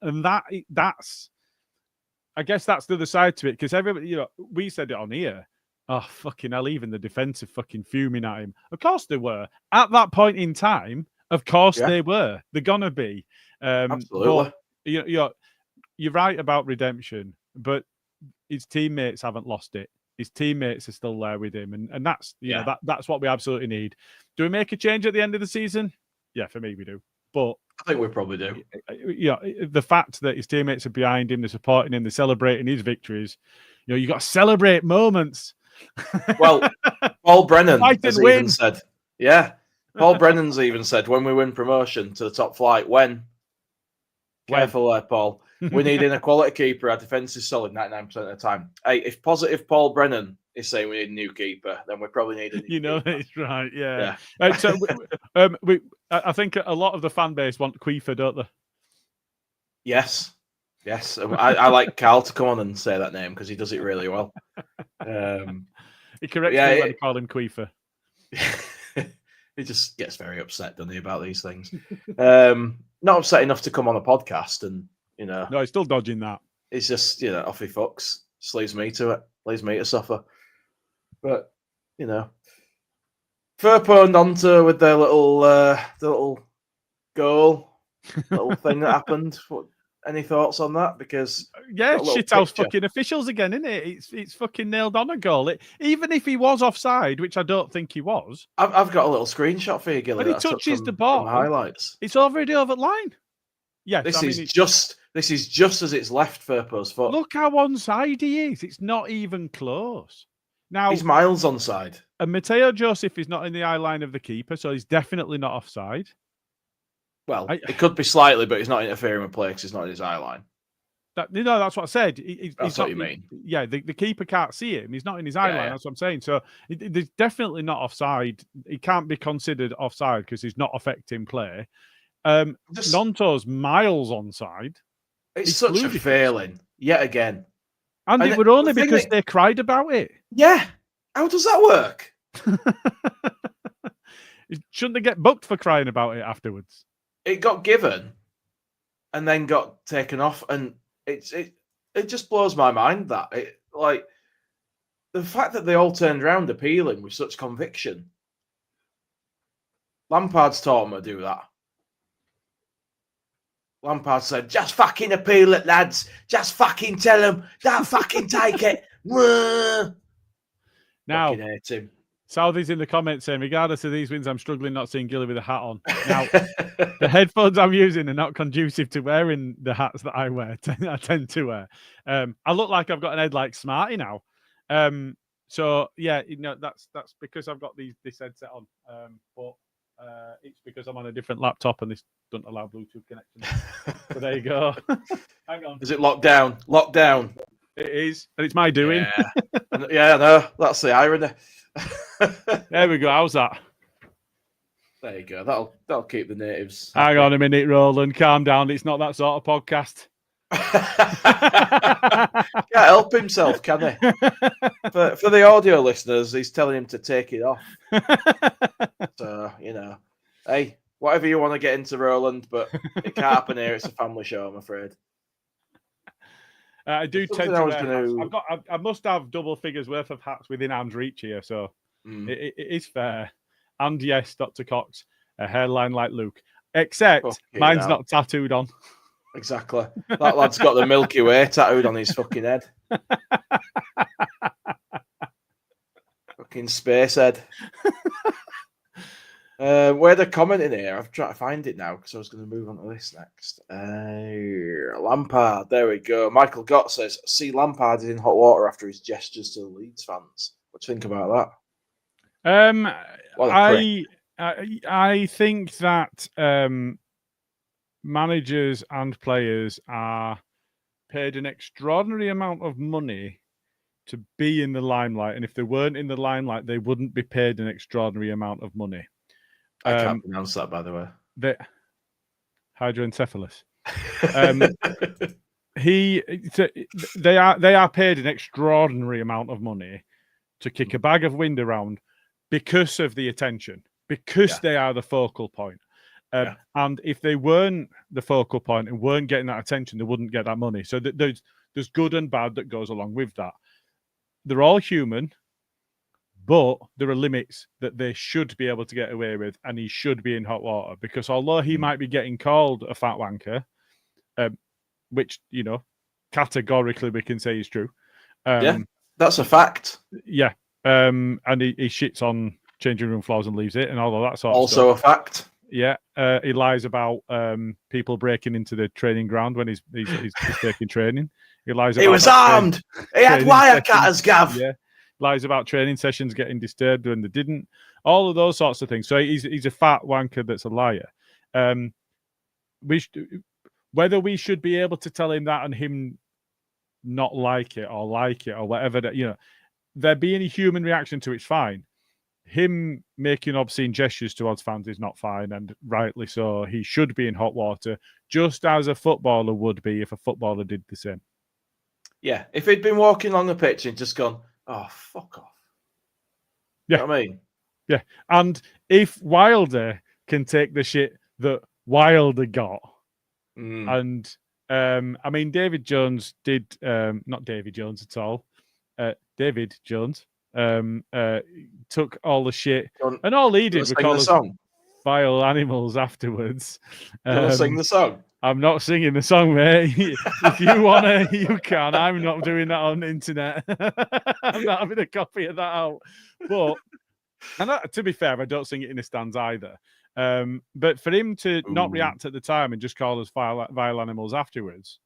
And that's, I guess that's the other side to it, because everybody, we said it on here. Oh, fucking hell, even the defence are fucking fuming at him. Of course they were. At that point in time, of course they were. They're gonna be. Absolutely. But, you're right about redemption, but his teammates haven't lost it. His teammates are still there with him, and that's that's what we absolutely need. Do we make a change at the end of the season? Yeah, for me we do. But I think we probably do. The fact that his teammates are behind him, they're supporting him, they're celebrating his victories. You got to celebrate moments. Well, Paul Brennan has even said, Paul Brennan's even said, when we win promotion to the top flight, careful there, Paul. We need a quality keeper. Our defence is solid 99% of the time. Hey, if positive Paul Brennan is saying we need a new keeper, then we probably need a new keeper. It's right, yeah. So I think a lot of the fan base want Queefer, don't they? Yes. I like Carl to come on and say that name because he does it really well. He corrects me when I call him Queefer. He just gets very upset, doesn't he, about these things? Not upset enough to come on a podcast and, No, he's still dodging that. It's just, off he fucks. Just leaves me to it. Leaves me to suffer. But, Firpo and Orta with their little goal, little thing that happened. Any thoughts on that? Because shithouse fucking officials again, isn't it? It's fucking nailed on a goal. Even if he was offside, which I don't think he was. I've got a little screenshot for you, Gilly. When he touches the ball, highlights. It's already over the line. Yeah, this is just as it's left Firpo's foot. Look how onside he is. It's not even close. Now he's miles onside. And Mateo Joseph is not in the eye line of the keeper, so he's definitely not offside. Well, it could be slightly, but he's not interfering with play because he's not in his eye line. That's what I said. That's what you mean. The keeper can't see him. He's not in his eye line. That's what I'm saying. So there's definitely not offside. He can't be considered offside because he's not affecting play. Nonto's miles onside. It's such a failing yet again. And it would only because they cried about it. Yeah. How does that work? Shouldn't they get booked for crying about it afterwards? It got given and then got taken off, and it just blows my mind that the fact that they all turned around appealing with such conviction. Lampard's taught them to do that. Lampard said, "Just fucking appeal it, lads. Just fucking tell them. Don't fucking take it." Now, fucking hate him. Southey's in the comments saying, regardless of these wins, I'm struggling not seeing Gilly with a hat on. Now, the headphones I'm using are not conducive to wearing the hats that I wear. I tend to wear. I look like I've got an head like Smarty now. So yeah, that's because I've got this headset on. But it's because I'm on a different laptop and this doesn't allow Bluetooth connection. So there you go. Hang on. Is it locked down? Locked down. It is, and it's my doing. Yeah, no, that's the irony. There we go. How's that? There you go. That'll keep the natives happy. Hang on a minute, Roland. Calm down. It's not that sort of podcast. Can't help himself, can he? For the audio listeners, he's telling him to take it off. So, hey, whatever you want to get into, Roland, but it can't happen here. It's a family show, I'm afraid. I do tend to wear hats. I must have double figures worth of hats within arm's reach here, so it is fair. And yes, Dr. Cox, a hairline like Luke, except mine's not tattooed on. Exactly. That lad's got the Milky Way tattooed on his fucking head. Fucking space head. Where they're commenting here, I've tried to find it now because I was going to move on to this next. Lampard, there we go. Michael Gott says, see Lampard is in hot water after his gestures to the Leeds fans. What do you think about that? I think that managers and players are paid an extraordinary amount of money to be in the limelight, and if they weren't in the limelight, they wouldn't be paid an extraordinary amount of money. I can't pronounce that, by the way. Hydroencephalus. They are paid an extraordinary amount of money to kick a bag of wind around because of the attention, because they are the focal point. And if they weren't the focal point and weren't getting that attention, they wouldn't get that money. So there's good and bad that goes along with that. They're all human, but there are limits that they should be able to get away with, and he should be in hot water because although he might be getting called a fat wanker, which, categorically we can say is true. That's a fact. Yeah. And he shits on changing room floors and leaves it and all of that sort of stuff. Also a fact. Yeah. He lies about people breaking into the training ground when he's taking training. He lies about he was armed. He had wire cutters, Gav. Yeah. Lies about training sessions getting disturbed when they didn't. All of those sorts of things. So he's a fat wanker that's a liar. Whether we should be able to tell him that and him not like it or whatever, there being a human reaction to it's fine. Him making obscene gestures towards fans is not fine, and rightly so. He should be in hot water, just as a footballer would be if a footballer did the same. Yeah, if he'd been walking along the pitch and just gone, oh, fuck off. Yeah. You know what I mean? Yeah. And if Wilder can take the shit that Wilder got, and David Jones did, not David Jones at all, David Jones took all the shit, and all he did was call us vile animals afterwards. Sing the song? I'm not singing the song, mate. If you wanna, you can. I'm not doing that on the internet. I'm not having a copy of that out. But to be fair, I don't sing it in the stands either. But for him to not react at the time and just call us vile animals afterwards,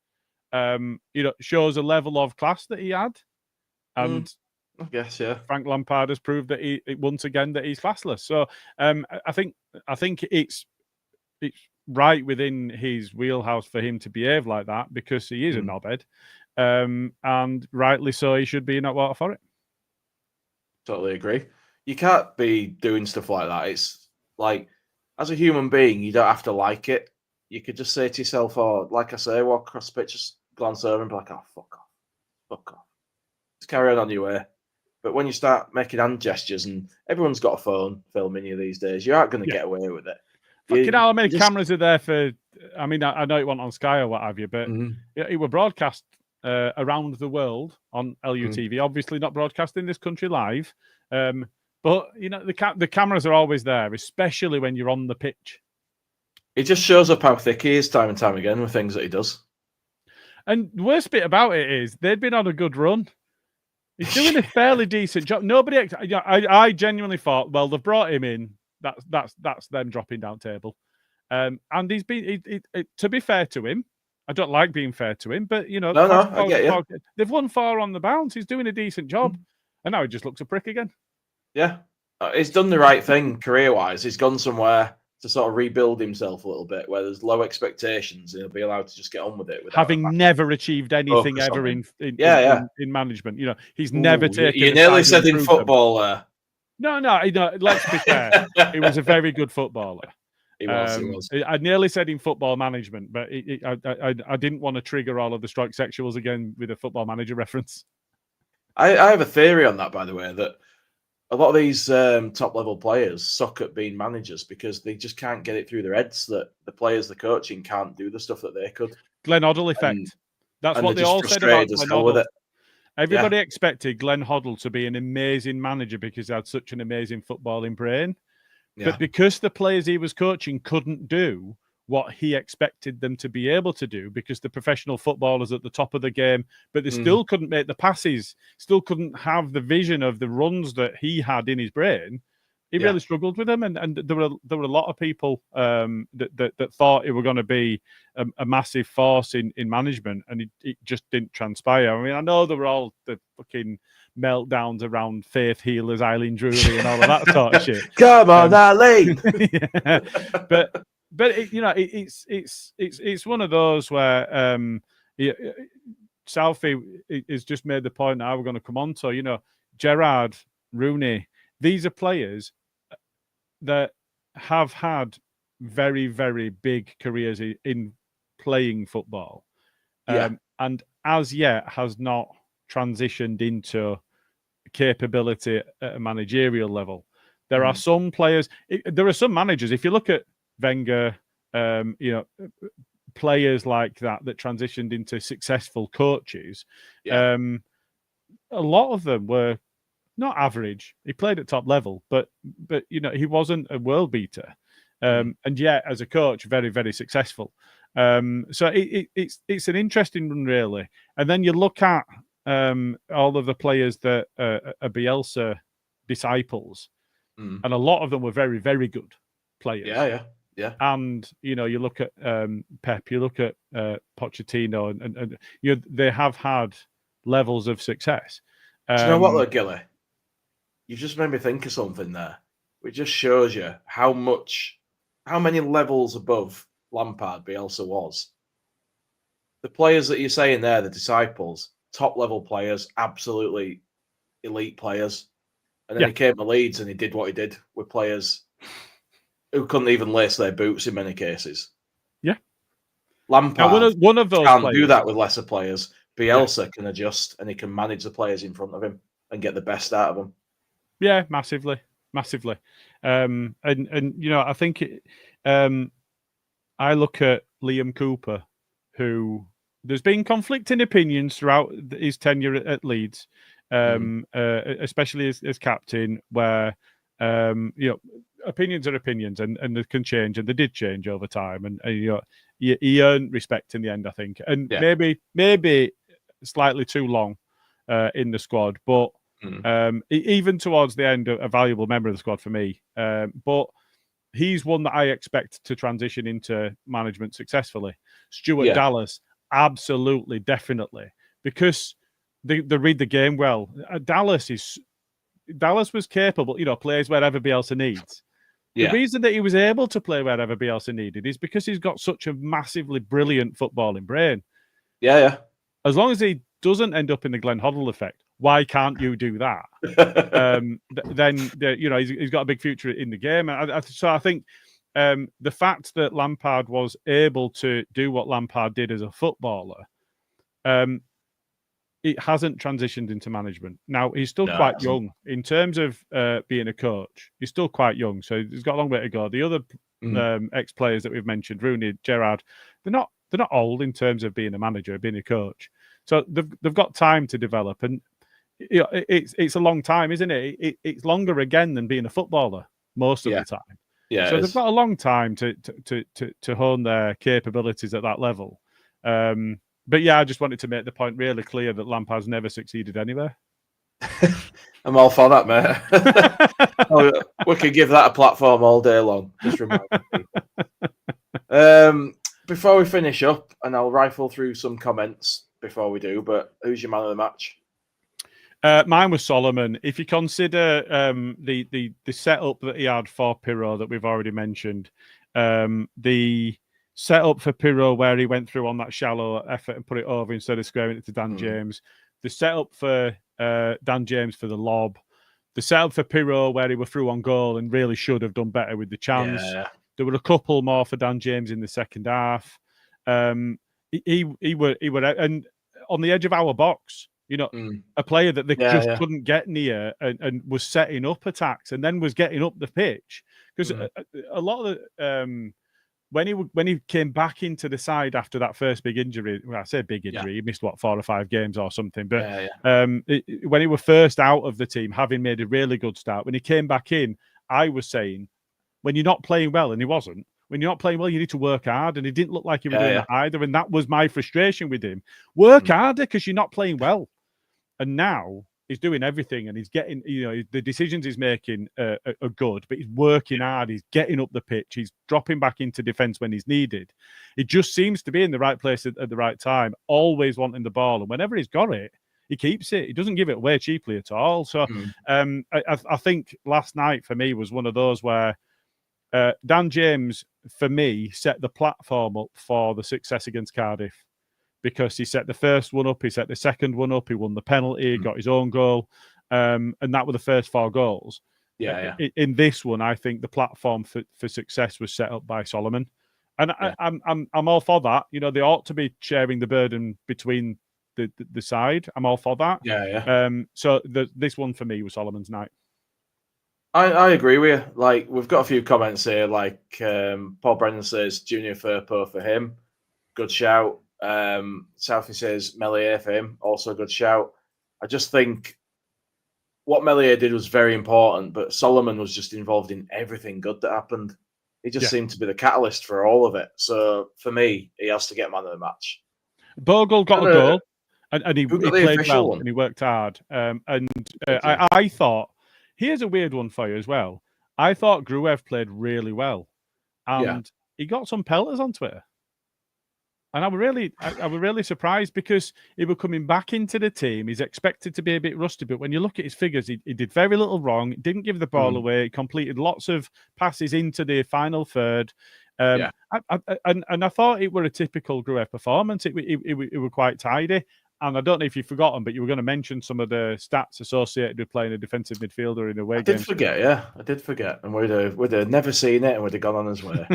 shows a level of class that he had. And I guess, yeah. Frank Lampard has proved that once again that he's classless. So I think it's right within his wheelhouse for him to behave like that because he is a knobhead. And rightly so, he should be in that water for it. Totally agree. You can't be doing stuff like that. It's like, as a human being, you don't have to like it. You could just say to yourself, or like I say, walk across the pitch, just glance over and be like, oh, fuck off. Just carry on your way. But when you start making hand gestures, and everyone's got a phone filming you these days, you aren't going to get away with it. Fucking how many cameras are there for? I mean, I know it went on Sky or what have you, but it were broadcast around the world on LUTV. Obviously, not broadcast in this country live, but the cameras are always there, especially when you're on the pitch. It just shows up how thick he is time and time again with things that he does. And the worst bit about it is they'd been on a good run. He's doing a fairly decent job. I genuinely thought, well, they've brought him in. That's them dropping down table. And he's been. To be fair to him, I don't like being fair to him, but I get you. They've won 4 on the bounce. He's doing a decent job. And now he just looks a prick again. Yeah. He's done the right thing career-wise. He's gone somewhere to sort of rebuild himself a little bit, where there's low expectations, and he'll be allowed to just get on with it. Having never achieved anything ever in management. He's never taken. You nearly said in football there. No. Let's be fair. He was a very good footballer. He was. I nearly said in football management, but I didn't want to trigger all of the strike sexuals again with a Football Manager reference. I have a theory on that, by the way, that a lot of these top-level players suck at being managers because they just can't get it through their heads that the players they're coaching can't do the stuff that they could. Glenn Hoddle effect. That's what they all said about Glenn Hoddle. Everybody expected Glenn Hoddle to be an amazing manager because he had such an amazing footballing brain. Yeah. But because the players he was coaching couldn't do what he expected them to be able to do because the professional footballers at the top of the game, but they still couldn't make the passes, still couldn't have the vision of the runs that he had in his brain. He really struggled with them, and there were a lot of people that thought it were going to be a massive force in management, and it just didn't transpire. I mean, I know there were all the fucking meltdowns around Faith Healers, Eileen Drury, and all of that sort of shit. Come on, Eileen. But it's one of those where Southie has just made the point now we're going to come on to. Gerrard, Rooney, these are players that have had very, very big careers in playing football, and as yet has not transitioned into capability at a managerial level. There are some players. There are some managers. If you look at Wenger, players like that transitioned into successful coaches. A lot of them were not average. He played at top level, but he wasn't a world beater, and yet as a coach, very, very successful. So it's an interesting one, really. And then you look at all of the players that are Bielsa disciples, and a lot of them were very, very good players. Yeah. And you look at Pep, you look at Pochettino, and they have had levels of success. Do you know what, though, Gilly? You just made me think of something there. It just shows you how many levels above Lampard Bielsa was. The players that you're saying there, the disciples, top-level players, absolutely elite players. And then he came to Leeds and he did what he did with players who couldn't even lace their boots in many cases. Yeah. Lampard one of those can't players do that with lesser players. Bielsa can adjust and he can manage the players in front of him and get the best out of them. Yeah, massively. And I think I look at Liam Cooper, who there's been conflicting opinions throughout his tenure at Leeds, especially as captain, where opinions are opinions, and they can change, and they did change over time, and he earned respect in the end, I think, and maybe slightly too long in the squad, but even towards the end, a valuable member of the squad for me. But he's one that I expect to transition into management successfully. Stuart Dallas, absolutely, definitely, because they read the game well. Dallas was capable, plays wherever Bielsa needs. The reason that he was able to play wherever Bielsa needed is because he's got such a massively brilliant footballing brain. Yeah. As long as he doesn't end up in the Glenn Hoddle effect, why can't you do that? Then he's got a big future in the game. So I think the fact that Lampard was able to do what Lampard did as a footballer, it hasn't transitioned into management. Now, he's still quite young in terms of being a coach. He's still quite young, so he's got a long way to go. The other ex-players that we've mentioned, Rooney, Gerrard, they're not old in terms of being a manager, being a coach. So they've got time to develop, and it's a long time, isn't it? It's longer again than being a footballer most of the time. Yeah, so they've got a long time to hone their capabilities at that level. But I just wanted to make the point really clear that Lampard's never succeeded anywhere. I'm all for that, mate. We could give that a platform all day long. Just remind people. Before we finish up, and I'll rifle through some comments before we do, but who's your man of the match? Mine was Solomon. If you consider the setup that he had for Pirro that we've already mentioned, the setup for Pirro where he went through on that shallow effort and put it over instead of squaring it to Dan James, the setup for Dan James for the lob, the setup for Pirro where he were through on goal and really should have done better with the chance. Yeah. There were a couple more for Dan James in the second half. He were and on the edge of our box. A player that they couldn't get near and was setting up attacks and then was getting up the pitch. Because a lot of the when he came back into the side after that first big injury, well, I say big injury, he missed 4 or 5 games or something. But when he was first out of the team, having made a really good start, when he came back in, I was saying, when you're not playing well, and he wasn't. When you're not playing well, you need to work hard, and he didn't look like he was doing that either. And that was my frustration with him. Work harder because you're not playing well. And now he's doing everything and he's getting, the decisions he's making are good, but he's working hard. He's getting up the pitch. He's dropping back into defence when he's needed. He just seems to be in the right place at the right time, always wanting the ball. And whenever he's got it, he keeps it. He doesn't give it away cheaply at all. So I think last night for me was one of those where Dan James, for me, set the platform up for the success against Cardiff. Because he set the first one up, he set the second one up, he won the penalty, he got his own goal, and that were the first 4 goals. In this one, I think the platform for success was set up by Solomon, and I'm all for that. They ought to be sharing the burden between the side. I'm all for that. So this one for me was Solomon's night. I agree with you. Like, we've got a few comments here. Like Paul Brennan says, Junior Firpo for him, good shout. Southie says Melier for him, also a good shout. I just think what Melier did was very important, but Solomon was just involved in everything good that happened. He just seemed to be the catalyst for all of it. So for me, he has to get man of the match. Bogle got a goal, and he played well and he worked hard. I thought, here's a weird one for you as well. I thought Gruev played really well, and he got some pelters on Twitter. And I was really surprised because he was coming back into the team. He's expected to be a bit rusty, but when you look at his figures, he did very little wrong. Didn't give the ball away. He completed lots of passes into the final third. And I thought it were a typical Gruev performance. It were quite tidy. And I don't know if you've forgotten, but you were going to mention some of the stats associated with playing a defensive midfielder in away games. I did forget. And we'd have never seen it and we'd have gone on his way.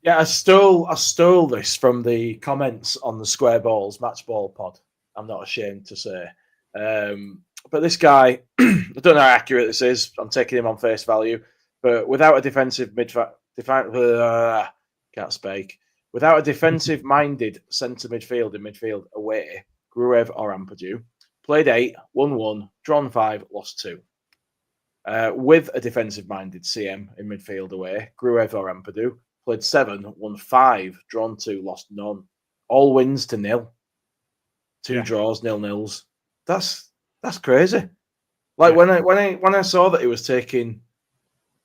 I stole this from the comments on the Square Balls Match Ball pod. I'm not ashamed to say. But this guy, I don't know how accurate this is. I'm taking him on face value. But without a defensive can't speak. Without a defensive-minded centre midfield in midfield away, Gruev or Ampadu, played 8, won 1, drawn 5, lost 2. With a defensive-minded CM in midfield away, Gruev or Ampadu, played 7, won 5, drawn 2, lost none. All wins to 0. 2 draws, 0-0s. That's crazy. Like when I saw that he was taking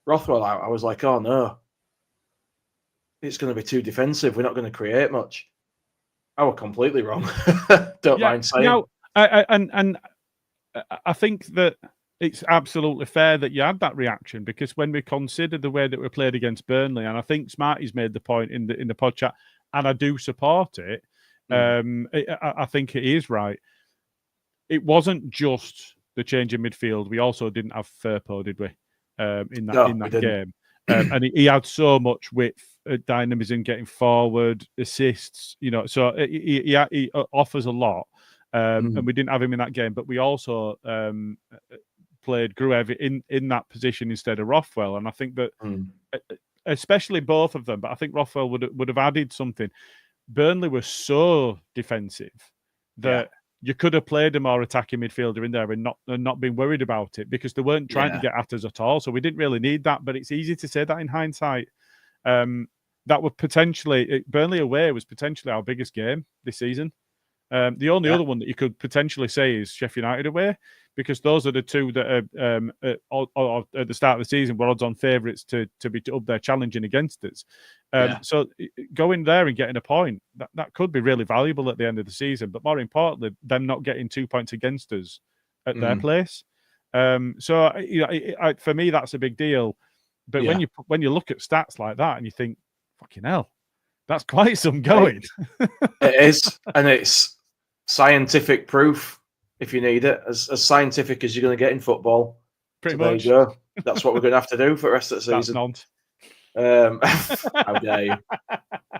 Rothwell out, I was like, oh no. It's going to be too defensive. We're not going to create much. I was completely wrong. Don't mind saying. And I think that it's absolutely fair that you had that reaction because when we consider the way that we played against Burnley, and I think Smarty's made the point in the pod chat, and I do support it. I think it is right. It wasn't just the change in midfield. We also didn't have Firpo, did we? In that game. And he had so much width, dynamism, getting forward, assists, so he offers a lot. And we didn't have him in that game, but we also played Gruev in that position instead of Rothwell. And I think that, especially both of them, but I think Rothwell would have added something. Burnley was so defensive that you could have played a more attacking midfielder in there and not been worried about it because they weren't trying to get at us at all. So we didn't really need that. But it's easy to say that in hindsight. That would potentially Burnley away was potentially our biggest game this season. The only other one that you could potentially say is Sheffield United away, because those are the two that are at the start of the season were odds-on favourites to be up there challenging against us. So going there and getting a point, that could be really valuable at the end of the season. But more importantly, them not getting 2 points against us at their place. So for me, that's a big deal. But when you look at stats like that and you think, fucking hell, that's quite some going. It is, and it's scientific proof if you need it, as scientific as you're going to get in football. Pretty so much. There you go. That's what we're going to have to do for the rest of the season. How dare you?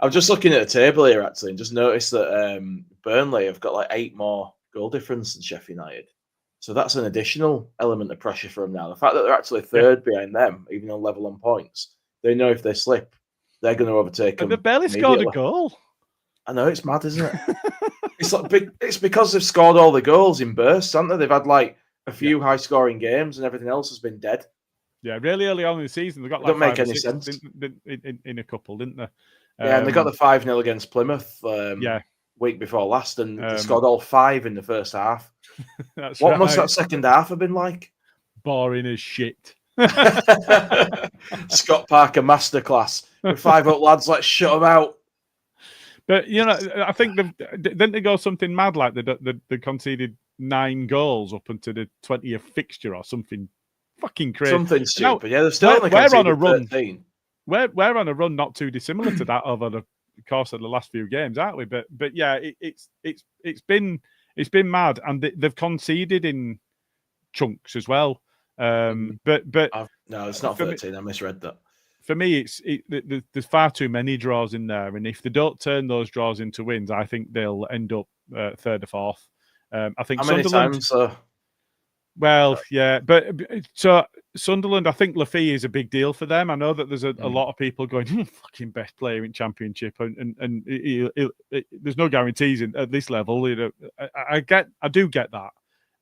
I'm just looking at the table here actually, and just noticed that Burnley have got like 8 more goal difference than Sheffield United. So that's an additional element of pressure for them now. The fact that they're actually third behind them, even on level on points, they know if they slip, they're going to overtake them. They barely scored a goal. I know, it's mad, isn't it? It's because they've scored all the goals in bursts, haven't they? They've had like a few high-scoring games, and everything else has been dead. Yeah, really early on in the season, they got like don't make any sense in a couple, didn't they? Yeah, and they got the 5-0 against Plymouth. Week before last, and they scored all 5 in the first half. What must that second half have been like? Boring as shit. Scott Parker masterclass. With 5 up lads, let's shut them out. But I think didn't they go something mad like they conceded 9 goals up until the 20th fixture or something fucking crazy. Something stupid. Yeah, they're still only conceded on a run. 13. We're on a run not too dissimilar to that over the course of the last few games, aren't we? But yeah, it's been mad, and they've conceded in chunks as well. No, it's not 13. I misread that. For me, there's far too many draws in there, and if they don't turn those draws into wins, I think they'll end up 3rd or 4th. I think how many times? Well, yeah, but so Sunderland, I think Lafay is a big deal for them. I know that there's a lot of people going, fucking best player in Championship, and there's no guarantees at this level. I do get that,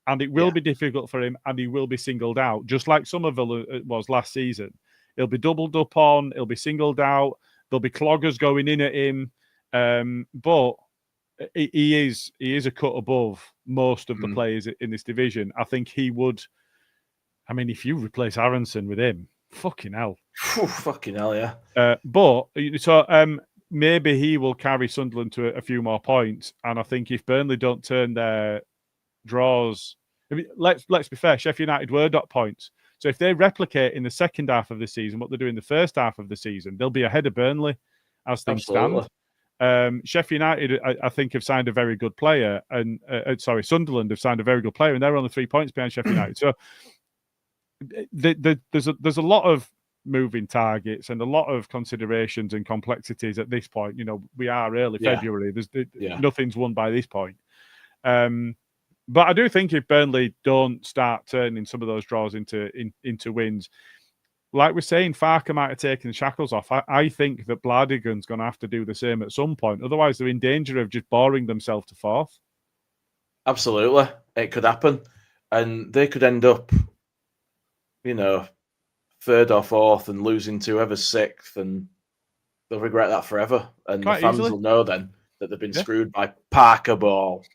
and it will be difficult for him, and he will be singled out, just like Somerville was last season. He'll be doubled up on, he'll be singled out. There'll be cloggers going in at him, but he is a cut above most of the players in this division. I think he would. I mean, if you replace Aronson with him, fucking hell. Fucking hell, yeah. Maybe he will carry Sunderland to a few more points. And I think if Burnley don't turn their draws, I mean, let's be fair, Sheffield United were dot points. So if they replicate in the second half of the season what they do in the first half of the season, they'll be ahead of Burnley as things stand. Sheffield United, I think, have signed a very good player, and Sunderland have signed a very good player, and they're only 3 points behind Sheffield United. So there's a lot of moving targets and a lot of considerations and complexities at this point. We are early February. Nothing's won by this point. But I do think if Burnley don't start turning some of those draws into wins, like we're saying, Farker might have taken the shackles off. I think that Bladigan's going to have to do the same at some point. Otherwise, they're in danger of just boring themselves to 4th. Absolutely. It could happen. And they could end up, 3rd or 4th and losing to whoever's 6th, and they'll regret that forever. And quite the fans easily will know then that they've been screwed by Parker ball.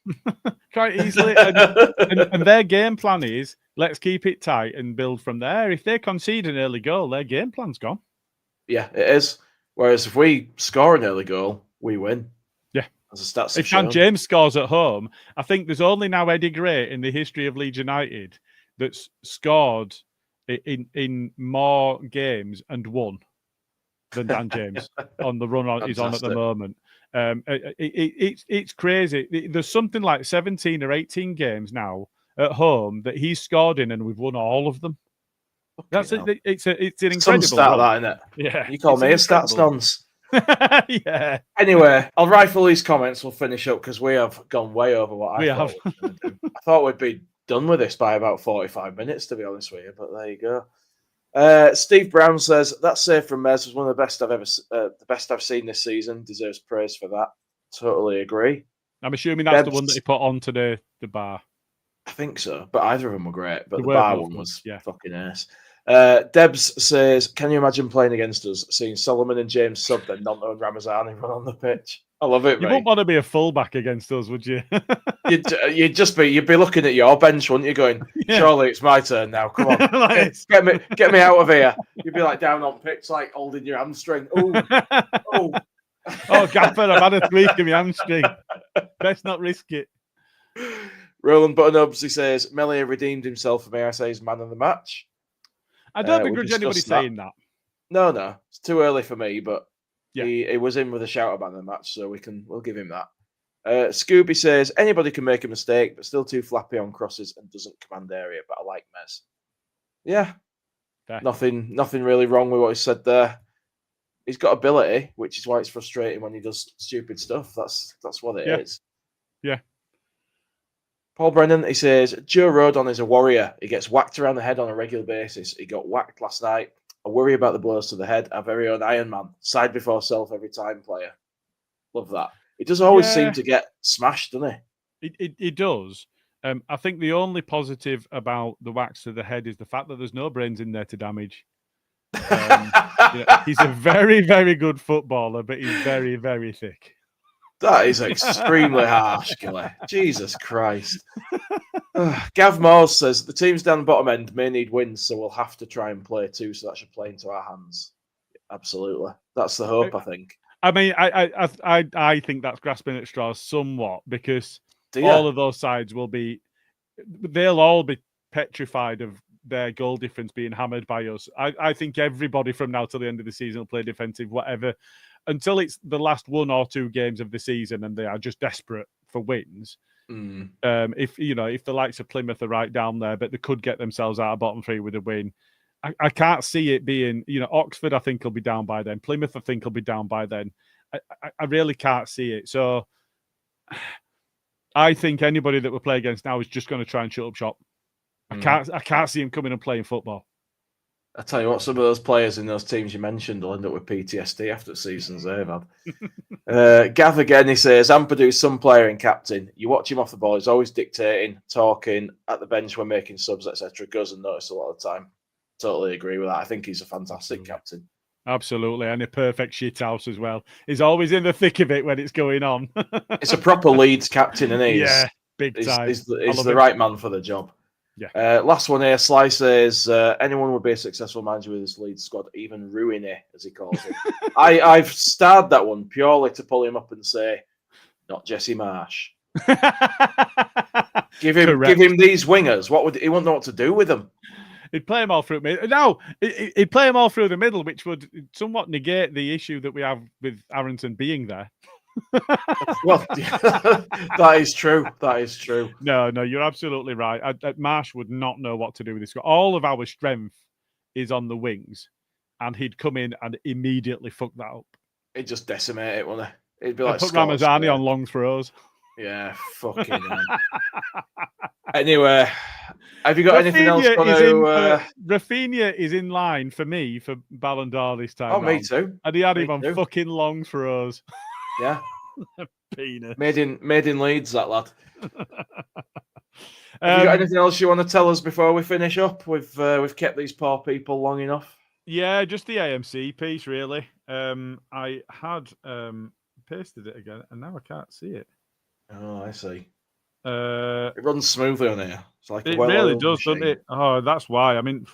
Quite easily. And their game plan is, let's keep it tight and build from there. If they concede an early goal, their game plan's gone. Yeah, it is. Whereas if we score an early goal, we win. Yeah. As the stats if Dan James scores at home, I think there's only now Eddie Gray in the history of Leeds United that's scored in more games and won than Dan James on the run he's on at the moment. It's crazy. There's something like 17 or 18 games now at home that he's scored in, and we've won all of them. It's an incredible some stat that, isn't it? Yeah, you call me a stats nonce. Yeah. Anyway, I'll rifle these comments. We'll finish up because we have gone way over what I thought we were going to do. I thought we'd be done with this by about 45 minutes, to be honest with you. But there you go. Steve Brown says that save from Mez was one of the best the best I've seen this season. Deserves praise for that. Totally agree. I'm assuming that's the one that he put onto the bar. I think so, but either of them were great. But the were bar one was fucking ace. Debs says, "Can you imagine playing against us? Seeing Solomon and James sub, then Nonto and Ramazani run on the pitch. I love it. You wouldn't want to be a fullback against us, would you? you'd be looking at your bench, wouldn't you? Going, surely it's my turn now. Come on, get me out of here. You'd be like down on pitch, like holding your hamstring. Oh, Gaffer, I've had a tweak in my hamstring. Best not risk it. Roland Buttonubs, he says, Melia redeemed himself for me. I say he's man of the match. I don't begrudge anybody saying that. No. It's too early for me, but yeah. he was in with a shout about the match, so we'll give him that. Scooby says, anybody can make a mistake, but still too flappy on crosses and doesn't command area, but I like Mez. Yeah. Fair. Nothing really wrong with what he said there. He's got ability, which is why it's frustrating when he does stupid stuff. That's what it is. Yeah. Paul Brennan, he says, Joe Rodon is a warrior. He gets whacked around the head on a regular basis. He got whacked last night. I worry about the blows to the head. Our very own Iron Man. Side before self every time player. Love that. He does always seem to get smashed, doesn't he? He does. I think the only positive about the whacks to the head is the fact that there's no brains in there to damage. He's a very, very good footballer, but he's very, very thick. That is extremely harsh, Gilly. Jesus Christ. Gav Moores says, the teams down the bottom end may need wins, so we'll have to try and play too, so that should play into our hands. Absolutely. That's the hope, I think. I mean, I think that's grasping at straws somewhat, because all of those sides they'll all be petrified of their goal difference being hammered by us. I think everybody from now till the end of the season will play defensive, whatever, until it's the last 1 or 2 games of the season and they are just desperate for wins. If the likes of Plymouth are right down there, but they could get themselves out of bottom 3 with a win. I can't see it being, Oxford, I think, will be down by then. Plymouth, I think, will be down by then. I really can't see it. So I think anybody that we play against now is just going to try and shut up shop. I can't see him coming and playing football. I tell you what, some of those players in those teams you mentioned will end up with PTSD after the seasons they've had. Gav again, he says, Ampadu's some player and captain. You watch him off the ball, he's always dictating, talking at the bench when making subs, etc. Goes unnoticed a lot of the time. Totally agree with that. I think he's a fantastic captain. Absolutely, and a perfect shithouse as well. He's always in the thick of it when it's going on. It's a proper Leeds captain, and yeah, big time. He's the right man for the job. Yeah. Last one here. Sly says, anyone would be a successful manager with this Leeds squad, even Ruiny, as he calls it. I've starred that one purely to pull him up and say, not Jesse Marsh. Give him these wingers. He wouldn't know what to do with them. He'd play them all through middle. No, he'd play them all through the middle, which would somewhat negate the issue that we have with Aronson being there. Well, that is true. That is true. No, you're absolutely right. Marsh would not know what to do with this. All of our strength is on the wings, and he'd come in and immediately fuck that up. He'd just decimate it, wouldn't he? It'd be like put Ramazani on long throws. Yeah, fucking hell. Anyway, have you got anything else? Rafinha is in line for me for Ballon d'Or this time. Oh, me too. And he had him on fucking long throws. Yeah. Penis. Made in Leeds, that lad. Have you got anything else you want to tell us before we finish up? We've kept these poor people long enough. Yeah, just the AMC piece, really. I had pasted it again, and now I can't see it. Oh, I see. It runs smoothly on here. It's like it really does, doesn't it? Oh, that's why. I mean,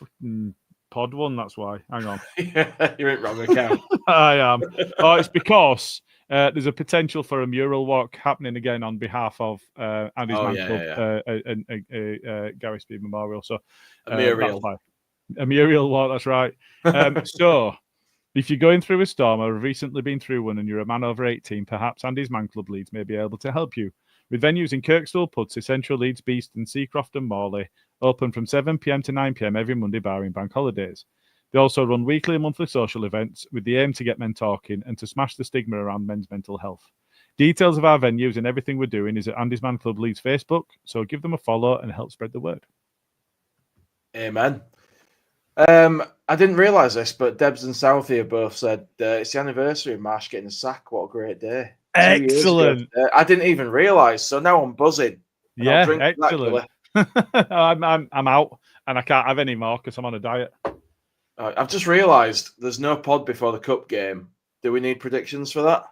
pod one. That's why. Hang on. Yeah, you're in wrong account. I am. Oh, it's because there's a potential for a mural walk happening again on behalf of Andy's Club and Gary Speed Memorial. So a mural walk. That's right. So. If you're going through a storm or have recently been through one and you're a man over 18, perhaps Andy's Man Club Leeds may be able to help you. With venues in Kirkstall, Pudsey, Central Leeds, Beeston, Seacroft and Morley, open from 7 p.m. to 9 p.m. every Monday barring bank holidays. They also run weekly and monthly social events with the aim to get men talking and to smash the stigma around men's mental health. Details of our venues and everything we're doing is at Andy's Man Club Leeds Facebook, so give them a follow and help spread the word. Amen. I didn't realise this, but Debs and Southie have both said it's the anniversary of Marsh getting a sack. What a great day. Excellent. I didn't even realise, so now I'm buzzing. Yeah, excellent. I'm out, and I can't have any more because I'm on a diet. I've just realised there's no pod before the Cup game. Do we need predictions for that?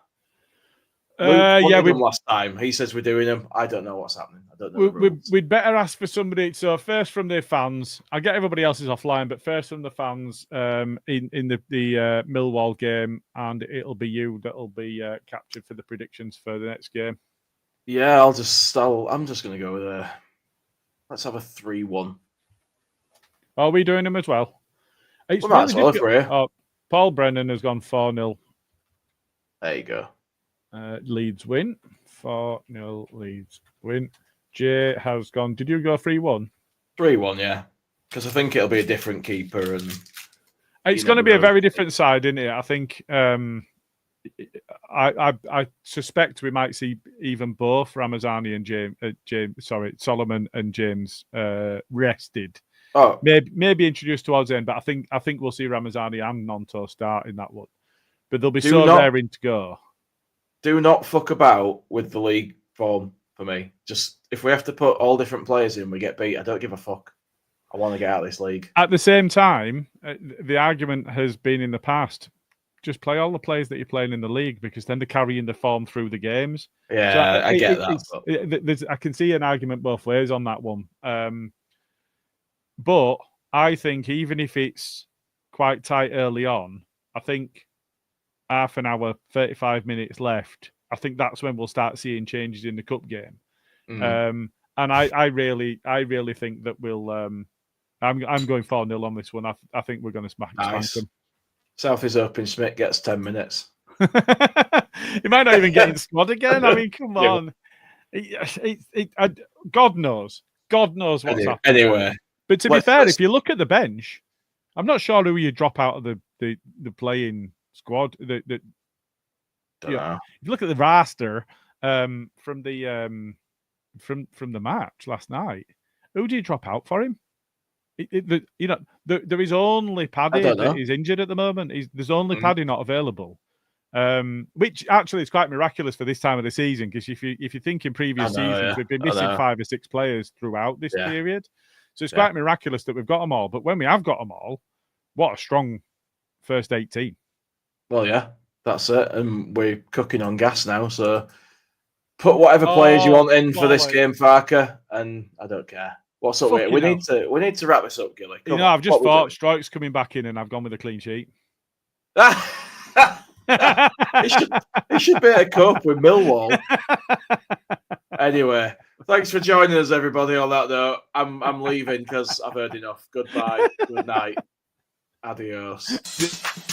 Last time he says we're doing them. I don't know what's happening. I don't know. We'd better ask for somebody. So first from the fans, I get everybody else's offline, but first from the fans in the Millwall game, and it'll be you that'll be captured for the predictions for the next game. Yeah, I'm just going to go with Let's have a 3-1. Are we doing them as well? It's might as well if we're here. Oh, Paul Brennan has gone 4-0. There you go. Leeds win. 4-0 Leeds win. Jay has gone. Did you go 3-1? 3-1, yeah. Because I think it'll be a different keeper, and it's going to be a very different side, isn't it? I think. I suspect we might see even both Ramazani and Solomon and James rested. Oh, maybe introduced towards the end, but I think we'll see Ramazani and Nonto start in that one. But they'll be raring to go. Do not fuck about with the league form for me. Just if we have to put all different players in, we get beat. I don't give a fuck. I want to get out of this league. At the same time, the argument has been in the past, just play all the players that you're playing in the league, because then they're carrying the form through the games. Yeah, so I get that. I can see an argument both ways on that one. But I think even if it's quite tight early on, I think half an hour, 35 minutes left, I think that's when we'll start seeing changes in the cup game. And I really think that we'll. I'm going 4-0 on this one. I think we're going to smack them. South is open. Schmidt gets 10 minutes. He might not even get in squad again. I mean, come on. God knows what's happening. Anyway, but to be fair, if you look at the bench, I'm not sure who you drop out of the playing squad. If you look at the roster from the match last night, who do you drop out for him? There is only Paddy that is injured at the moment. There's only Paddy not available, which actually is quite miraculous for this time of the season, because if you think in previous seasons, we've been missing 5 or 6 players throughout this period. So it's quite miraculous that we've got them all. But when we have got them all, what a strong first 18. Well, yeah, that's it. And we're cooking on gas now. So put whatever players you want in for this game, Farker, and I don't care. What's up? We need to wrap this up, Gilly. I've just thought Stroik's coming back in, and I've gone with a clean sheet. He should be able to cope with Millwall. Anyway, thanks for joining us, everybody. On that note, I'm leaving because I've heard enough. Goodbye. Good night. Adios.